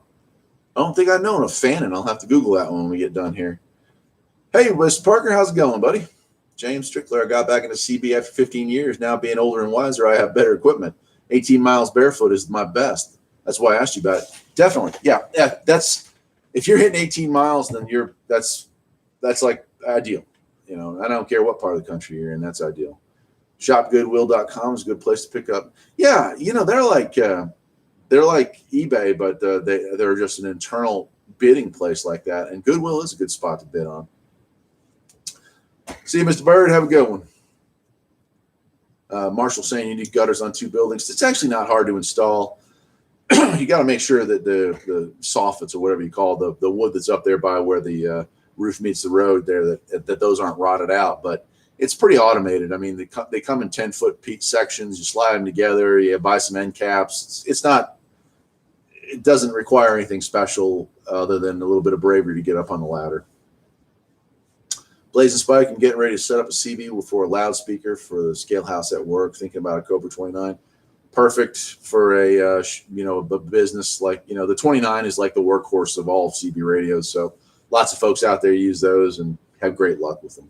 I don't think I've known a Fanon. I'll have to Google that one when we get done here. Hey, Mr. Parker, how's it going, buddy? James Strickler, I got back into CB after 15 years. Now being older and wiser, I have better equipment. 18 miles barefoot is my best. That's why I asked you about it. Definitely. Yeah. That's if you're hitting 18 miles, then that's like ideal. I don't care what part of the country you're in. That's ideal. Shopgoodwill.com is a good place to pick up. Yeah, they're like eBay, but they're just an internal bidding place like that. And Goodwill is a good spot to bid on. See you, Mr. Bird. Have a good one. Marshall saying you need gutters on 2 buildings. It's actually not hard to install. You got to make sure that the soffits or whatever you call the wood that's up there by where the roof meets the road there, that those aren't rotted out. But it's pretty automated. I mean, they come in 10-foot sections. You slide them together. You buy some end caps. It doesn't require anything special other than a little bit of bravery to get up on the ladder. Blazing Spike, I'm getting ready to set up a CB for a loudspeaker for the scale house at work, thinking about a Cobra 29. Perfect for a business like, the 29 is like the workhorse of all CB radios. So lots of folks out there use those and have great luck with them.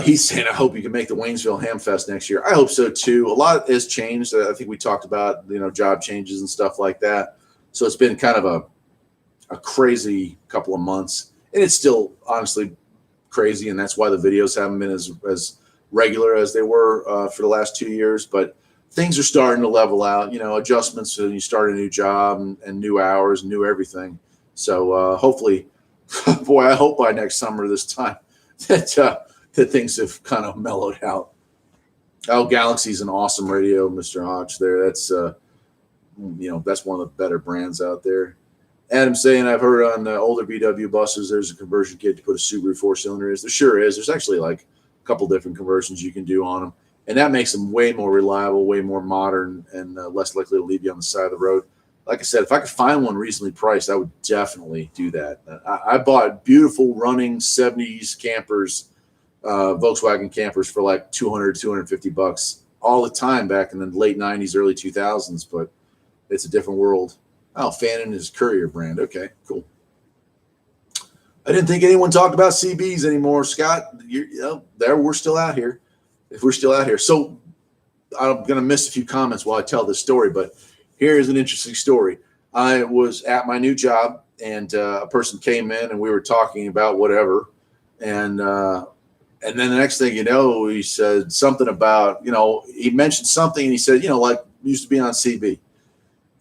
He's saying, I hope you can make the Waynesville Ham Fest next year. I hope so too. A lot has changed. I think we talked about, job changes and stuff like that. So it's been kind of a crazy couple of months, and it's still honestly crazy. And that's why the videos haven't been as regular as they were for the last 2 years, but things are starting to level out, adjustments. So you start a new job and new hours and new everything. So hopefully, boy, I hope by next summer this time that things have kind of mellowed out. Oh, Galaxy's an awesome radio, Mr. Hodge there. That's, that's one of the better brands out there. Adam saying, I've heard on older VW buses, there's a conversion kit to put a Subaru 4-cylinder in. There sure is. There's actually like a couple different conversions you can do on them. And that makes them way more reliable, way more modern, and less likely to leave you on the side of the road. Like I said, if I could find one reasonably priced, I would definitely do that. I bought beautiful running 70s campers, Volkswagen campers for like $200, $250 all the time back in the late 90s, early 2000s, but it's a different world. Oh, Fannin is Courier brand. Okay, cool. I didn't think anyone talked about CBs anymore. Scott, we're still out here. If we're still out here. So I'm going to miss a few comments while I tell this story, but here is an interesting story. I was at my new job, and a person came in, and we were talking about whatever. And then the next thing you know, he said something about, he mentioned something, and he said, like used to be on CB.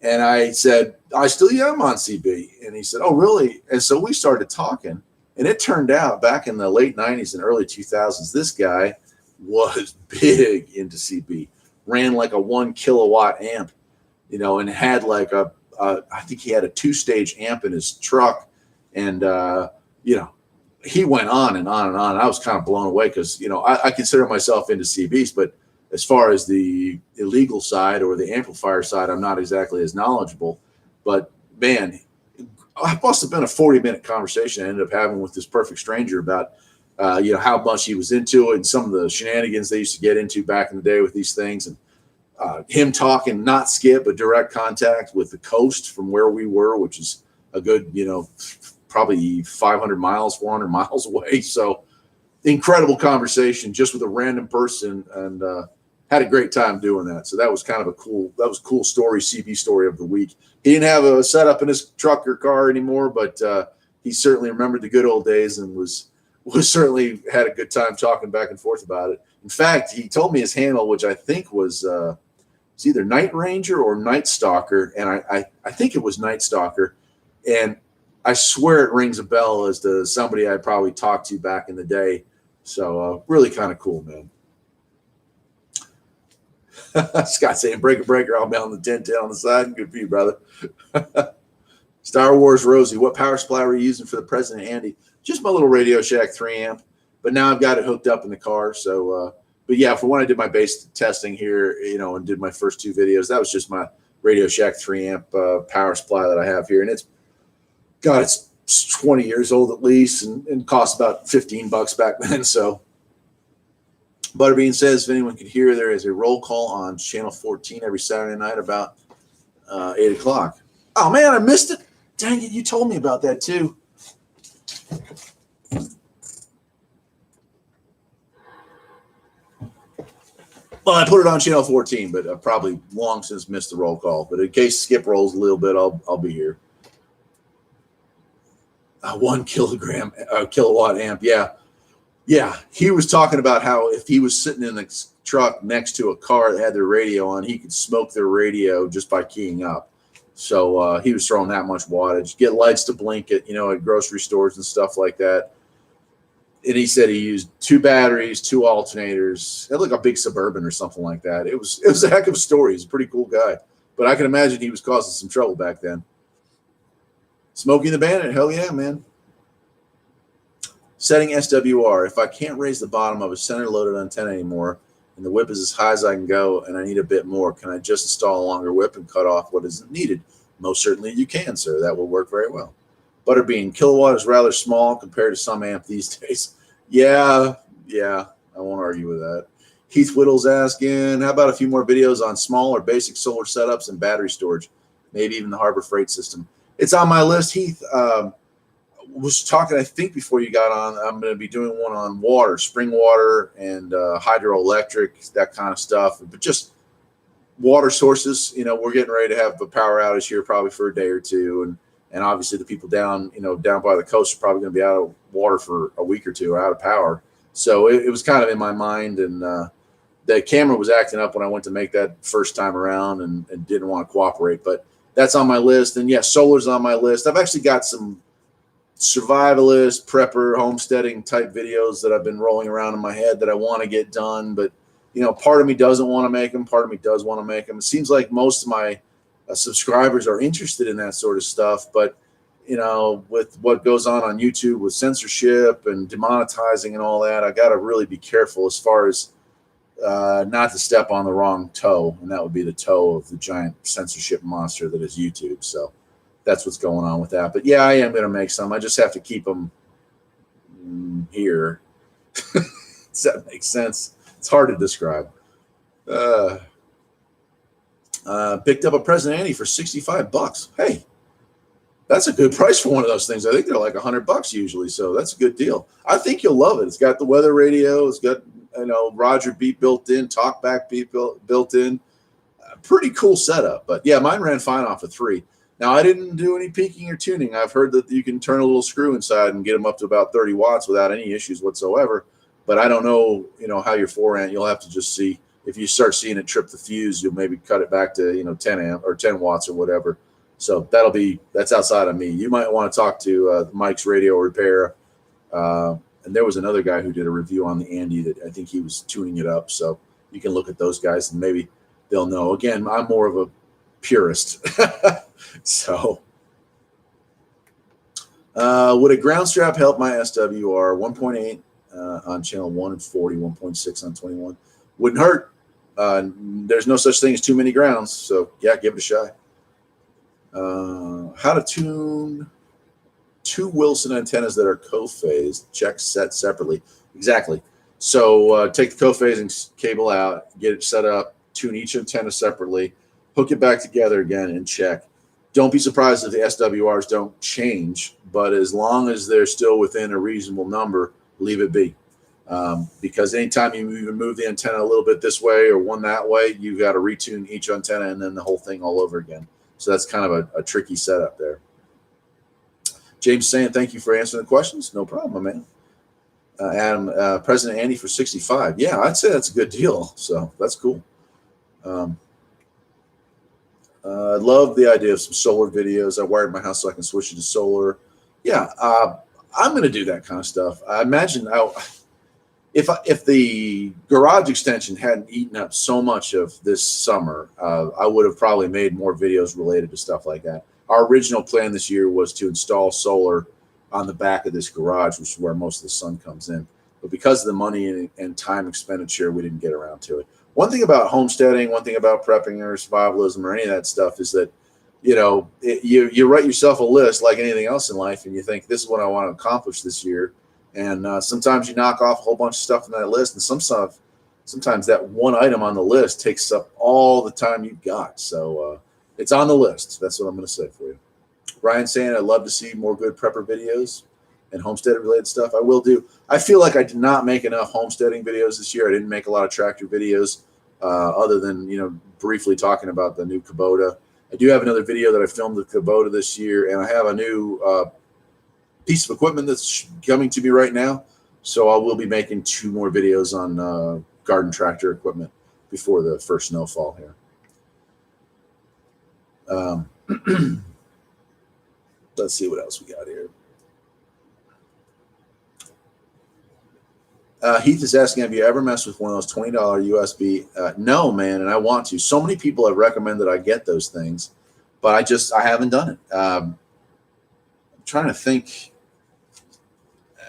And I said, I still am on CB. And he said, oh, really? And so we started talking, and it turned out back in the late 90s and early 2000s, this guy was big into CB, ran like a 1 kilowatt amp, and had like I think he had a 2-stage amp in his truck. And, he went on and on and on. I was kind of blown away because, I consider myself into CBs, but as far as the illegal side or the amplifier side, I'm not exactly as knowledgeable. But man, I must have been a 40-minute conversation I ended up having with this perfect stranger about, how much he was into it and some of the shenanigans they used to get into back in the day with these things. And him talking, not skip, but direct contact with the coast from where we were, which is a good, probably 500 miles, 400 miles away. So incredible conversation just with a random person, and had a great time doing that. So that was kind of a cool story, CB story of the week. He didn't have a setup in his truck or car anymore, but he certainly remembered the good old days and was certainly had a good time talking back and forth about it. In fact, he told me his handle, which I think was either Night Ranger or Night Stalker, and I think it was Night Stalker. And I swear it rings a bell as to somebody I probably talked to back in the day. So really kind of cool, man. Scott saying, breaker, I'll be on the 1010 on the side. Good for you, brother. Star Wars Rosie, what power supply were you using for the President Andy? Just my little Radio Shack 3 amp, but now I've got it hooked up in the car. So, but yeah, for when I did my bass testing here, and did my first 2 videos, that was just my Radio Shack 3 amp power supply that I have here. And it's 20 years old at least, and cost about $15 back then. So Butterbean says, if anyone could hear, there is a roll call on channel 14 every Saturday night about 8 o'clock. Oh man, I missed it. Dang it. You told me about that too. Well, I put it on channel 14, but I've probably long since missed the roll call. But in case Skip rolls a little bit, I'll be here. 1 kilowatt amp. Yeah. He was talking about how if he was sitting in the truck next to a car that had their radio on, he could smoke their radio just by keying up. So he was throwing that much wattage. Get lights to blink at grocery stores and stuff like that. And he said he used 2 batteries, 2 alternators. It looked like a big Suburban or something like that. It was a heck of a story. He's a pretty cool guy. But I can imagine he was causing some trouble back then. Smoking the Bandit, hell yeah, man. Setting SWR. If I can't raise the bottom of a center-loaded antenna anymore, and the whip is as high as I can go, and I need a bit more, can I just install a longer whip and cut off what isn't needed? Most certainly you can, sir. That will work very well. Butterbean, kilowatt is rather small compared to some amp these days. Yeah, I won't argue with that. Heath Whittle's asking, how about a few more videos on small or basic solar setups and battery storage, maybe even the Harbor Freight system? It's on my list, Heath. was talking, I think before you got on, I'm going to be doing one on water, spring water and hydroelectric, that kind of stuff, but just water sources. We're getting ready to have a power outage here probably for a day or two. And obviously the people down by the coast are probably going to be out of water for a week or two, or out of power. So it was kind of in my mind. And the camera was acting up when I went to make that first time around and didn't want to cooperate, but that's on my list. And solar's on my list. I've actually got some survivalist, prepper, homesteading type videos that I've been rolling around in my head that I want to get done. But, part of me doesn't want to make them. Part of me does want to make them. It seems like most of my subscribers are interested in that sort of stuff. But, with what goes on YouTube with censorship and demonetizing and all that, I got to really be careful as far as not to step on the wrong toe. And that would be the toe of the giant censorship monster that is YouTube. So that's what's going on with that. But I am going to make some. I just have to keep them here. Does that make sense? It's hard to describe. Picked up a President Andy for $65. Hey, that's a good price for one of those things. I think they're like $100 usually, so that's a good deal. I think you'll love it. It's got the weather radio. It's got Roger beep built in, talkback beep built in. Pretty cool setup. But mine ran fine off of 3. Now, I didn't do any peaking or tuning. I've heard that you can turn a little screw inside and get them up to about 30 watts without any issues whatsoever. But I don't know, how your 4 amp. You'll have to just see. If you start seeing it trip the fuse, you'll maybe cut it back to 10 amp or 10 watts or whatever. So that's outside of me. You might want to talk to Mike's Radio Repair. And there was another guy who did a review on the Andy that I think he was tuning it up. So you can look at those guys and maybe they'll know. Again, I'm more of a purist. So would a ground strap help my SWR 1.8 on channel 1 and 40, 1.6 on 21? Wouldn't hurt. There's no such thing as too many grounds. So give it a shot. How to tune 2 Wilson antennas that are co-phased. Check set separately. Exactly. So take the co-phasing cable out, get it set up, tune each antenna separately, hook it back together again, and check. Don't be surprised if the SWRs don't change, but as long as they're still within a reasonable number, leave it be. Because anytime you even move the antenna a little bit this way or one that way, you've got to retune each antenna and then the whole thing all over again. So that's kind of a tricky setup there. James saying, thank you for answering the questions. No problem, man. Adam, President Andy for 65. Yeah, I'd say that's a good deal. So that's cool. I love the idea of some solar videos. I wired my house so I can switch it to solar. I'm going to do that kind of stuff. I imagine if the garage extension hadn't eaten up so much of this summer, I would have probably made more videos related to stuff like that. Our original plan this year was to install solar on the back of this garage, which is where most of the sun comes in. But because of the money and time expenditure, we didn't get around to it. One thing about homesteading, one thing about prepping or survivalism or any of that stuff is that, you write yourself a list like anything else in life, and you think, this is what I want to accomplish this year. And sometimes you knock off a whole bunch of stuff on that list, and sometimes that one item on the list takes up all the time you've got. So it's on the list. That's what I'm going to say for you. Ryan saying, I'd love to see more good prepper videos and homestead related stuff. I will do. I feel like I did not make enough homesteading videos this year. I didn't make a lot of tractor videos other than, briefly talking about the new Kubota. I do have another video that I filmed with Kubota this year, and I have a new piece of equipment that's coming to me right now. So I will be making 2 more videos on garden tractor equipment before the first snowfall here. Let's see what else we got here. Heath is asking, have you ever messed with one of those $20 USB? No, man, and I want to. So many people have recommended I get those things, but I haven't done it. I'm trying to think.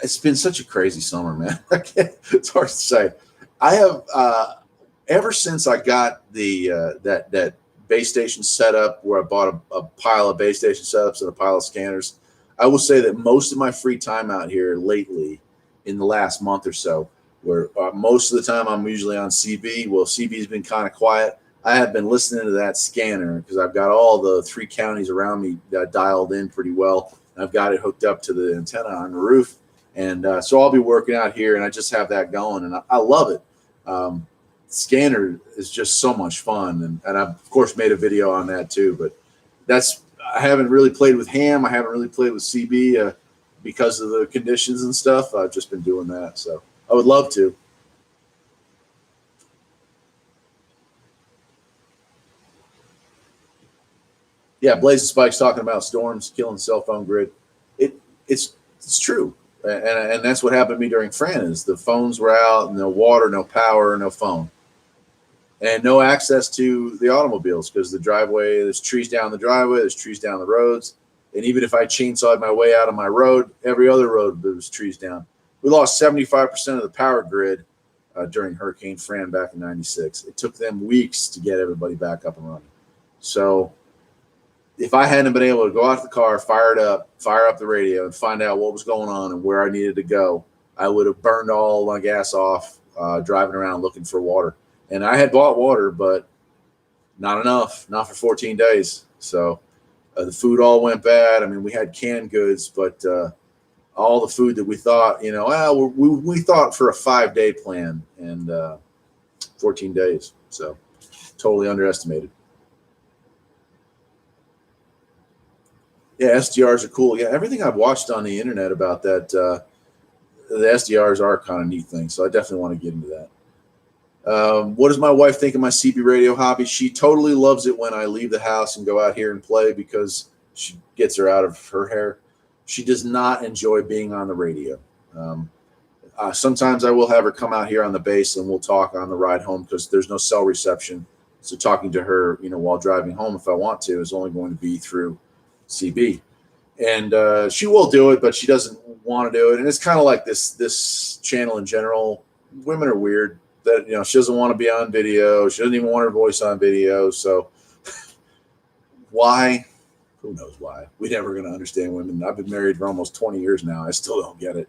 It's been such a crazy summer, man. It's hard to say. I have ever since I got the that base station setup where I bought a pile of base station setups and a pile of scanners. I will say that most of my free time out here lately, in the last month or so, where most of the time I'm usually on CB. Well, CB's been kind of quiet. I have been listening to that scanner because I've got all the 3 counties around me dialed in pretty well. I've got it hooked up to the antenna on the roof. And so I'll be working out here, and I just have that going, and I love it. Scanner is just so much fun, and I've of course made a video on that too. But I haven't really played with ham. I haven't really played with CB because of the conditions and stuff. I've just been doing that, so I would love to. Yeah, Blazing Spike's talking about storms killing the cell phone grid. It's true, and that's what happened to me during Fran. Is the phones were out, no water, no power, no phone, and no access to the automobiles because the driveway. There's trees down the driveway. There's trees down the roads, and even if I chainsawed my way out of my road, every other road there was trees down. We lost 75% of the power grid during Hurricane Fran back in '96. It took them weeks to get everybody back up and running. So if I hadn't been able to go out to the car, fire up the radio, and find out what was going on and where I needed to go, I would have burned all my gas off driving around looking for water. And I had bought water, but not enough, not for 14 days. So the food all went bad. I mean, we had canned goods, but all the food that we thought, we thought for a 5-day plan, and 14 days. So totally underestimated. Yeah, SDRs are cool. Yeah, everything I've watched on the internet about that, the SDRs are kind of neat things. So I definitely want to get into that. What does my wife think of my CB radio hobby? She totally loves it when I leave the house and go out here and play because she gets her out of her hair. She does not enjoy being on the radio. Sometimes I will have her come out here on the base and we'll talk on the ride home because there's no cell reception. So talking to her, while driving home, if I want to, is only going to be through CB, and she will do it, but she doesn't want to do it. And it's kind of like this channel in general. Women are weird. That she doesn't want to be on video. She doesn't even want her voice on video. So why? Who knows why? We're never going to understand women. I've been married for almost 20 years now. I still don't get it.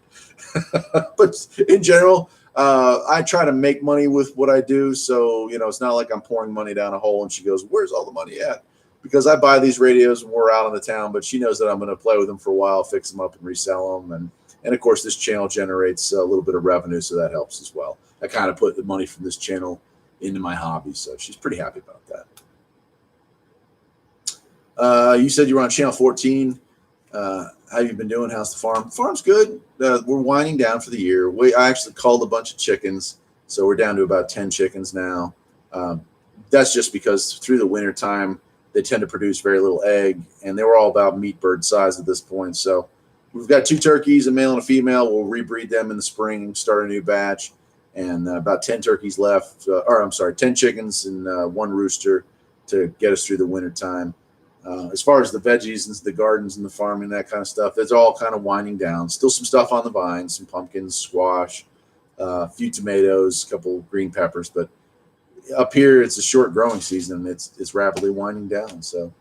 But in general, I try to make money with what I do. So it's not like I'm pouring money down a hole. And she goes, "Where's all the money at?" Because I buy these radios and we're out on the town, but she knows that I'm going to play with them for a while, fix them up and resell them. And of course, this channel generates a little bit of revenue, so that helps as well. I kind of put the money from this channel into my hobby, so she's pretty happy about that. You said you were on channel 14. How have you been doing? How's the farm? Farm's good. We're winding down for the year. I actually culled a bunch of chickens, so we're down to about 10 chickens now. That's just because through the winter time, they tend to produce very little egg, and they were all about meat bird size at this point. So we've got 2 turkeys, a male and a female. We'll rebreed them in the spring, start a new batch, and about 10 turkeys left. 10 chickens and 1 rooster to get us through the winter time. As far as the veggies and the gardens and the farming, that kind of stuff, it's all kind of winding down. Still some stuff on the vine, some pumpkins, squash, a few tomatoes, a couple green peppers, but up here it's a short growing season and it's rapidly winding down. So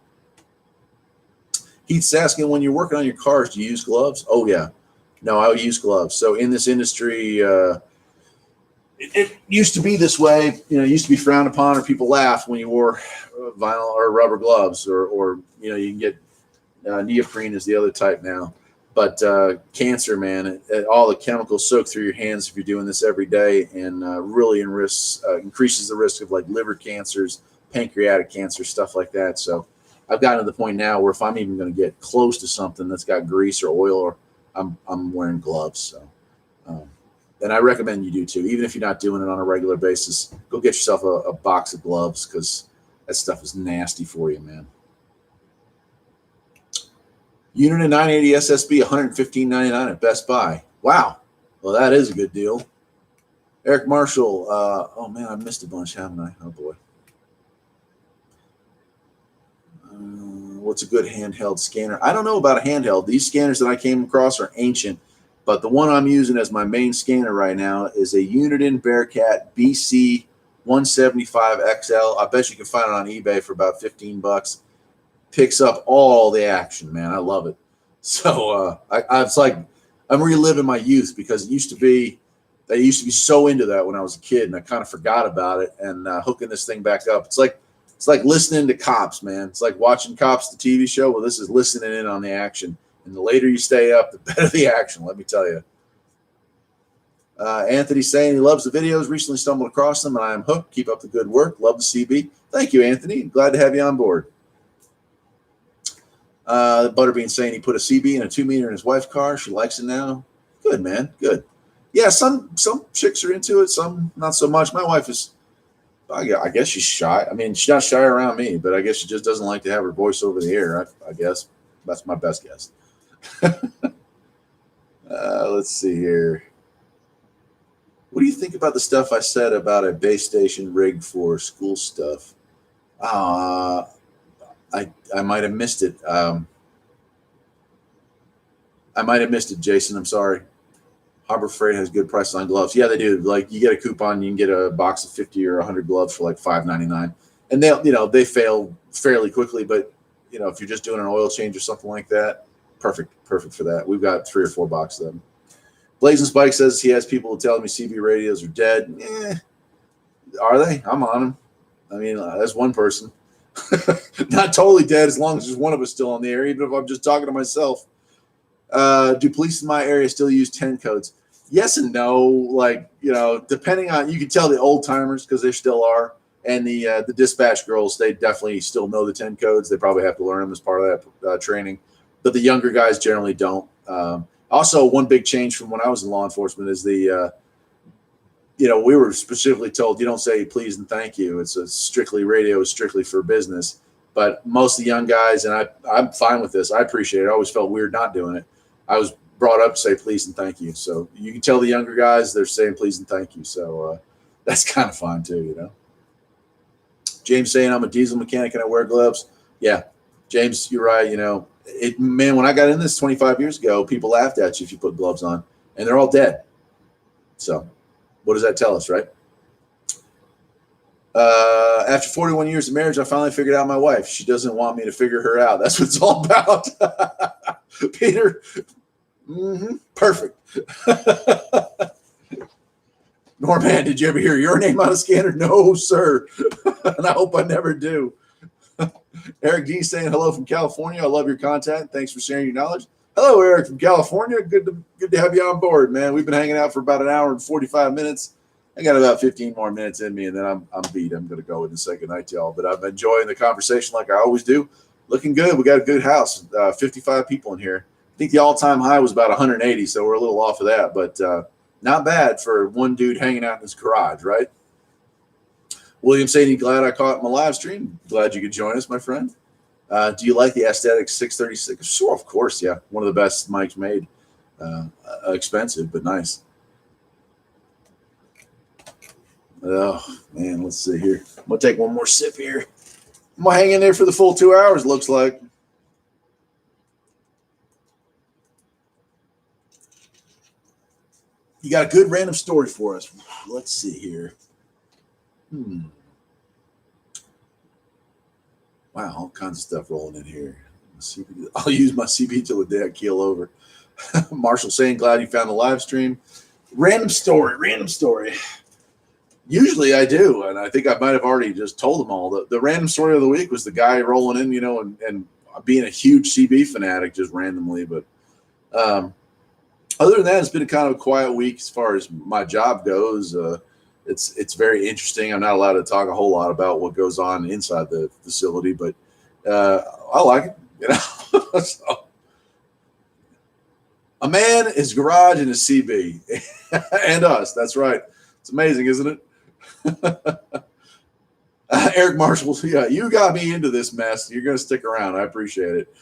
Heath's asking, when you're working on your cars, do you use gloves? Oh yeah, no, I use gloves. So in this industry, it used to be this way. It used to be frowned upon or people laughed when you wore vinyl or rubber gloves, or you can get neoprene is the other type now. But cancer, man, all the chemicals soak through your hands if you're doing this every day, and really increases the risk of like liver cancers, pancreatic cancer, stuff like that. So I've gotten to the point now where if I'm even going to get close to something that's got grease or oil, or I'm wearing gloves. So, and I recommend you do too. Even if you're not doing it on a regular basis, go get yourself a box of gloves because that stuff is nasty for you, man. Unit 980 SSB, $115.99 at Best Buy. Wow. Well, that is a good deal. Eric Marshall. Oh, man, I missed a bunch, haven't I? Oh, boy. What's a good handheld scanner? I don't know about a handheld. These scanners that I came across are ancient, but the one I'm using as my main scanner right now is a Uniden Bearcat BC 175XL. I bet you can find it on eBay for about $15. Picks up all the action, man. I love it. So it's like I'm reliving my youth because I used to be so into that when I was a kid, and I kind of forgot about it. And hooking this thing back up, it's like listening to Cops, man. It's like watching Cops, the TV show. Well, this is listening in on the action. And the later you stay up, the better the action, let me tell you. Anthony's saying he loves the videos, recently stumbled across them, and I am hooked. Keep up the good work. Love the CB. Thank you, Anthony. Glad to have you on board. Butterbean saying he put a CB and a 2-meter in his wife's car. She likes it now. Good, man. Good. Yeah, some chicks are into it, some not so much. My wife is, I guess she's shy. I mean, she's not shy around me, but I guess she just doesn't like to have her voice over the air. I guess that's my best guess. Let's see here. What do you think about the stuff I said about a base station rig for school stuff? I might have missed it. I might have missed it, Jason. I'm sorry. Harbor Freight has good prices on gloves. Yeah, they do. Like, you get a coupon, you can get a box of 50 or 100 gloves for like $5.99, and they fail fairly quickly. But if you're just doing an oil change or something like that, perfect for that. We've got 3 or 4 boxes of them. Blazing Spike says he has people telling me CB radios are dead. Are they? I'm on them. I mean, that's one person. Not totally dead as long as there's one of us still on the air, even if I'm just talking to myself. Do police in my area still use 10 codes? Yes and no. Like, depending on, you can tell the old timers because they still are. And the dispatch girls, they definitely still know the 10 codes. They probably have to learn them as part of that training. But the younger guys generally don't. Also, one big change from when I was in law enforcement is we were specifically told you don't say please and thank you. It's radio is strictly for business. But most of the young guys, and I'm fine with this. I appreciate it. I always felt weird not doing it. I was brought up to say please and thank you. So you can tell the younger guys they're saying please and thank you. So that's kind of fun too, James saying I'm a diesel mechanic and I wear gloves. Yeah, James, you're right. Man, when I got in this 25 years ago, people laughed at you if you put gloves on, and they're all dead. So what does that tell us, right? After 41 years of marriage, I finally figured out my wife. She doesn't want me to figure her out. That's what it's all about. Peter, perfect. Norman, did you ever hear your name on a scanner? No, sir. And I hope I never do. Eric D saying hello from California. I love your content. Thanks for sharing your knowledge. Hello, Eric from California. Good to have you on board, man. We've been hanging out for about an hour and 45 minutes. I got about 15 more minutes in me, and then I'm beat. I'm going to go in and say goodnight to y'all. But I'm enjoying the conversation like I always do. Looking good. We got a good house. 55 people in here. I think the all-time high was about 180, so we're a little off of that. But not bad for one dude hanging out in his garage, right? William saying he's glad I caught my live stream. Glad you could join us, my friend. Do you like the Aesthetic 636? Sure, of course, yeah. One of the best mics made. Expensive, but nice. Oh, man, let's see here. I'm going to take one more sip here. I'm going to hang in there for the full 2 hours, looks like. You got a good random story for us. Let's see here. Wow, all kinds of stuff rolling in here. I'll use my CB till the day I keel over. Marshall saying, glad you found the live stream. Random story. Usually I do, and I think I might have already just told them all. The random story of the week was the guy rolling in, and being a huge CB fanatic just randomly. But other than that, it's been a kind of a quiet week as far as my job goes. It's very interesting. I'm not allowed to talk a whole lot about what goes on inside the facility, but I like it. So, a man, his garage, and his CB, and us. That's right. It's amazing, isn't it? Eric Marshall, yeah, you got me into this mess. You're going to stick around. I appreciate it.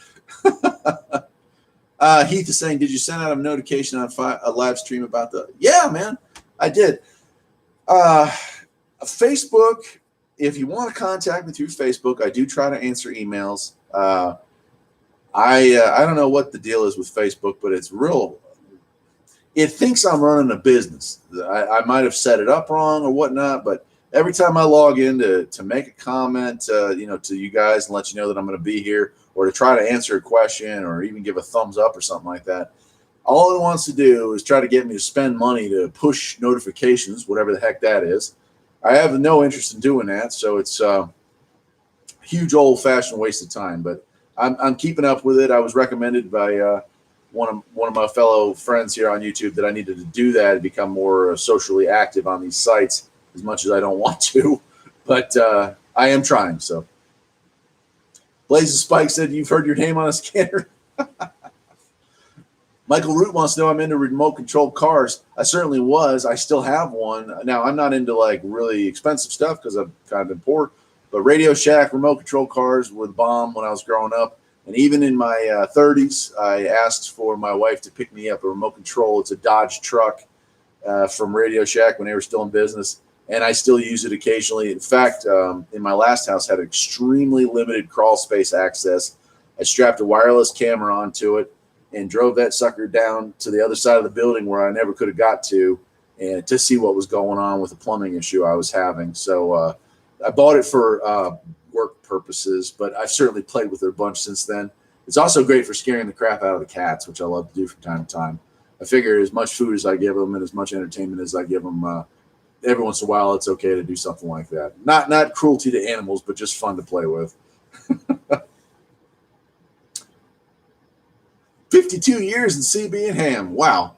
Heath is saying, did you send out a notification on a live stream about the? Yeah, man, I did. Facebook, if you want to contact me through Facebook, I do try to answer emails. I don't know what the deal is with Facebook, but it's real. It thinks I'm running a business. I might have set it up wrong or whatnot, but every time I log in to make a comment, to you guys and let you know that I'm going to be here, or to try to answer a question, or even give a thumbs up or something like that, all it wants to do is try to get me to spend money to push notifications, whatever the heck that is. I have no interest in doing that, so it's a huge old-fashioned waste of time. But I'm keeping up with it. I was recommended by one of my fellow friends here on YouTube that I needed to do that and become more socially active on these sites, as much as I don't want to, but I am trying. So, Blazes Spike said, "You've heard your name on a scanner." Michael Root wants to know I'm into remote controlled cars. I certainly was. I still have one. Now, I'm not into like really expensive stuff because I've kind of been poor, but Radio Shack remote control cars were the bomb when I was growing up. And even in my 30s, I asked for my wife to pick me up a remote control. It's a Dodge truck from Radio Shack when they were still in business. And I still use it occasionally. In fact, in my last house, had extremely limited crawl space access. I strapped a wireless camera onto it and drove that sucker down to the other side of the building where I never could have got to, and to see what was going on with the plumbing issue I was having. So I bought it for work purposes, but I've certainly played with it a bunch since then. It's also great for scaring the crap out of the cats, which I love to do from time to time. I figure as much food as I give them and as much entertainment as I give them, every once in a while it's okay to do something like that. Not cruelty to animals, but just fun to play with. 52 years in CB and ham. Wow.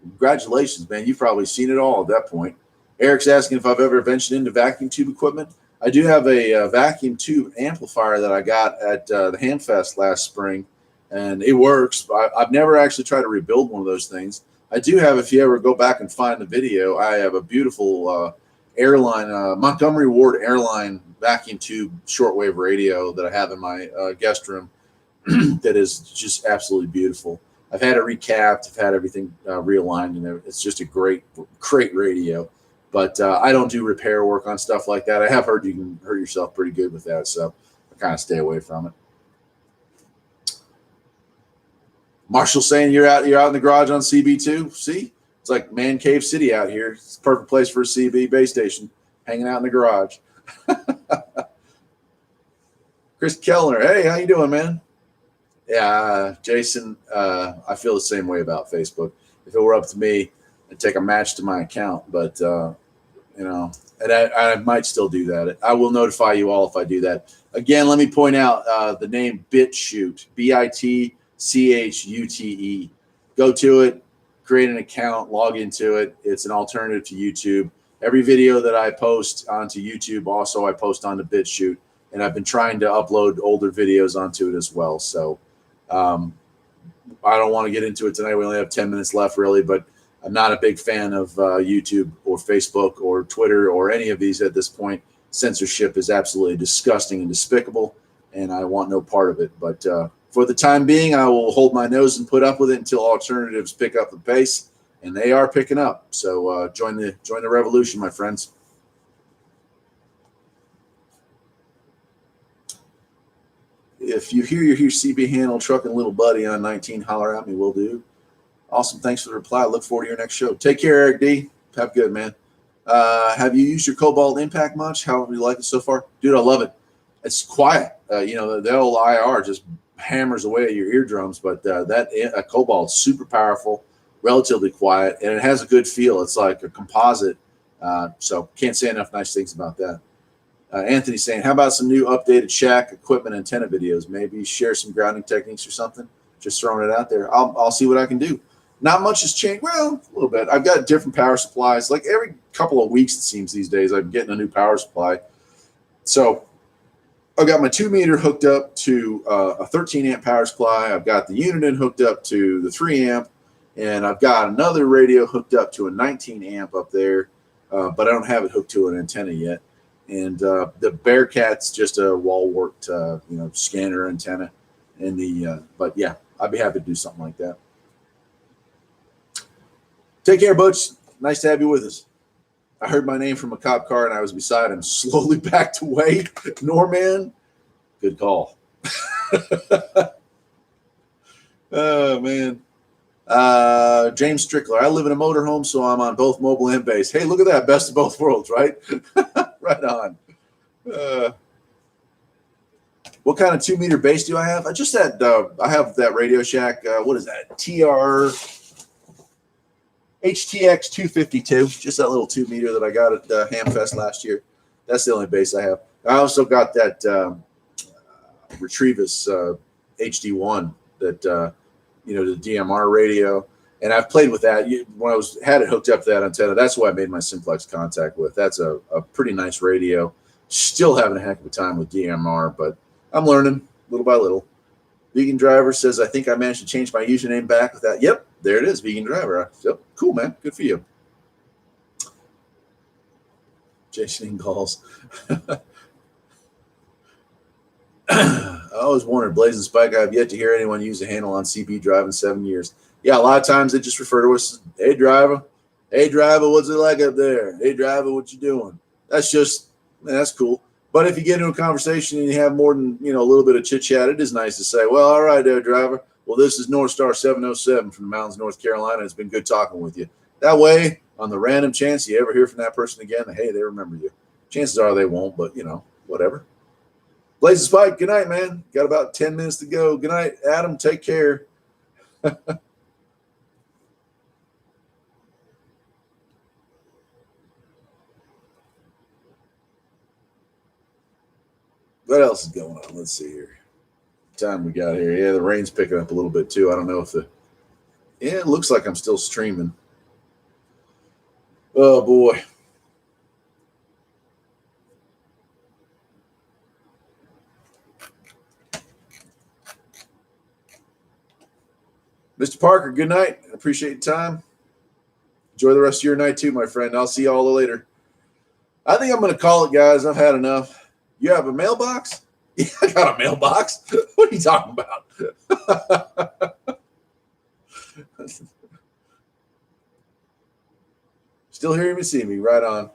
Congratulations, man. You've probably seen it all at that point. Eric's asking if I've ever ventured into vacuum tube equipment. I do have a vacuum tube amplifier that I got at the Hamfest last spring, and it works. I've never actually tried to rebuild one of those things. I do have, if you ever go back and find the video, I have a beautiful airline, Montgomery Ward airline vacuum tube shortwave radio that I have in my guest room. That is just absolutely beautiful. I've had it recapped. I've had everything realigned, and it's just a great radio. But I don't do repair work on stuff like that. I have heard you can hurt yourself pretty good with that, so I kind of stay away from it. Marshall saying you're out in the garage on CB2. See, it's like Man Cave City out here. It's a perfect place for a CB base station, hanging out in the garage. Chris Kellner, hey, how you doing, man? Yeah, Jason, I feel the same way about Facebook. If it were up to me, I'd take a match to my account, but and I might still do that. I will notify you all if I do that. Again, let me point out the name BitChute, BITCHUTE. Go to it, create an account, log into it. It's an alternative to YouTube. Every video that I post onto YouTube, also I post onto BitChute, and I've been trying to upload older videos onto it as well. So I don't want to get into it tonight. We only have 10 minutes left, really, but I'm not a big fan of YouTube or Facebook or Twitter or any of these at this point. Censorship is absolutely disgusting and despicable, and I want no part of it. But for the time being, I will hold my nose and put up with it until alternatives pick up the pace, and they are picking up. So join the revolution, my friends. If you hear CB handle trucking little buddy on 19, holler at me. Will do. Awesome. Thanks for the reply. I look forward to your next show. Take care, Eric D. Have good, man. Have you used your Cobalt Impact much? How have you liked it so far? Dude, I love it. It's quiet. The old IR just hammers away at your eardrums, but that Cobalt's super powerful, relatively quiet, and it has a good feel. It's like a composite. So can't say enough nice things about that. Anthony saying, how about some new updated shack equipment antenna videos? Maybe share some grounding techniques or something. Just throwing it out there. I'll see what I can do. Not much has changed. Well, a little bit. I've got different power supplies. Like every couple of weeks, it seems these days, I'm getting a new power supply. So I've got my 2 meter hooked up to a 13 amp power supply. I've got the Uniden hooked up to the 3 amp. And I've got another radio hooked up to a 19 amp up there. But I don't have it hooked to an antenna yet. And the Bearcat's just a wall-worked, scanner antenna. And but yeah, I'd be happy to do something like that. Take care, Butch. Nice to have you with us. I heard my name from a cop car and I was beside him. Slowly backed away. Norman, good call. Oh, man. James Strickler. I live in a motorhome, so I'm on both mobile and base. Hey, look at that. Best of both worlds, right? Right on. What kind of 2 meter base do I have? I just had, I have that Radio Shack. What is that? HTX 252. Just that little 2 meter that I got at Hamfest last year. That's the only base I have. I also got that Retrievus HD1 that to the DMR radio. And I've played with that when I had it hooked up to that antenna. That's why I made my simplex contact with. That's a pretty nice radio. Still having a heck of a time with DMR, but I'm learning little by little. Vegan Driver says, I think I managed to change my username back with that. Yep, there it is, Vegan Driver. Yep, cool, man. Good for you. Jason Ingalls. I always wondered, Blazing Spike, I've yet to hear anyone use a handle on CB Drive in 7 years. Yeah, a lot of times they just refer to us, hey, driver. Hey, driver, what's it like up there? Hey, driver, what you doing? That's just, man, that's cool. But if you get into a conversation and you have more than, a little bit of chit-chat, it is nice to say, well, all right there, driver. Well, this is North Star 707 from the mountains of North Carolina. It's been good talking with you. That way, on the random chance you ever hear from that person again, hey, they remember you. Chances are they won't, but, whatever. Blazing Spike, good night, man. Got about 10 minutes to go. Good night, Adam. Take care. What else is going on? Let's see here. Time we got here. Yeah, the rain's picking up a little bit too. I don't know if it looks like I'm still streaming. Oh boy. Mr. Parker, good night. I appreciate your time. Enjoy the rest of your night too, my friend. I'll see you all later. I think I'm going to call it, guys. I've had enough. You have a mailbox? Yeah, I got a mailbox. What are you talking about? Still hearing me, see me. Right on.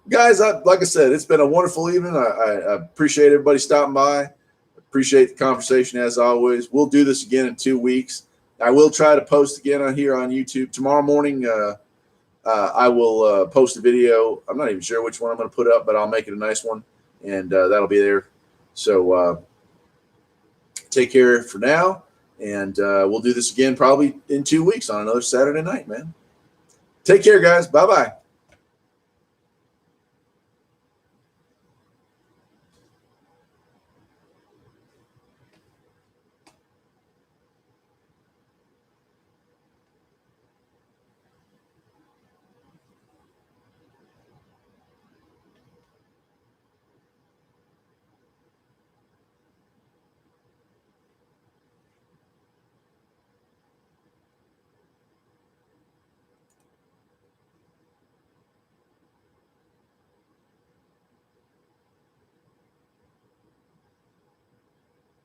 Guys, like I said, it's been a wonderful evening. I appreciate everybody stopping by. Appreciate the conversation as always. We'll do this again in 2 weeks. I will try to post again on YouTube. Tomorrow morning, I will post a video. I'm not even sure which one I'm going to put up, but I'll make it a nice one, and that'll be there. So take care for now, and we'll do this again probably in 2 weeks on another Saturday night, man. Take care, guys. Bye-bye.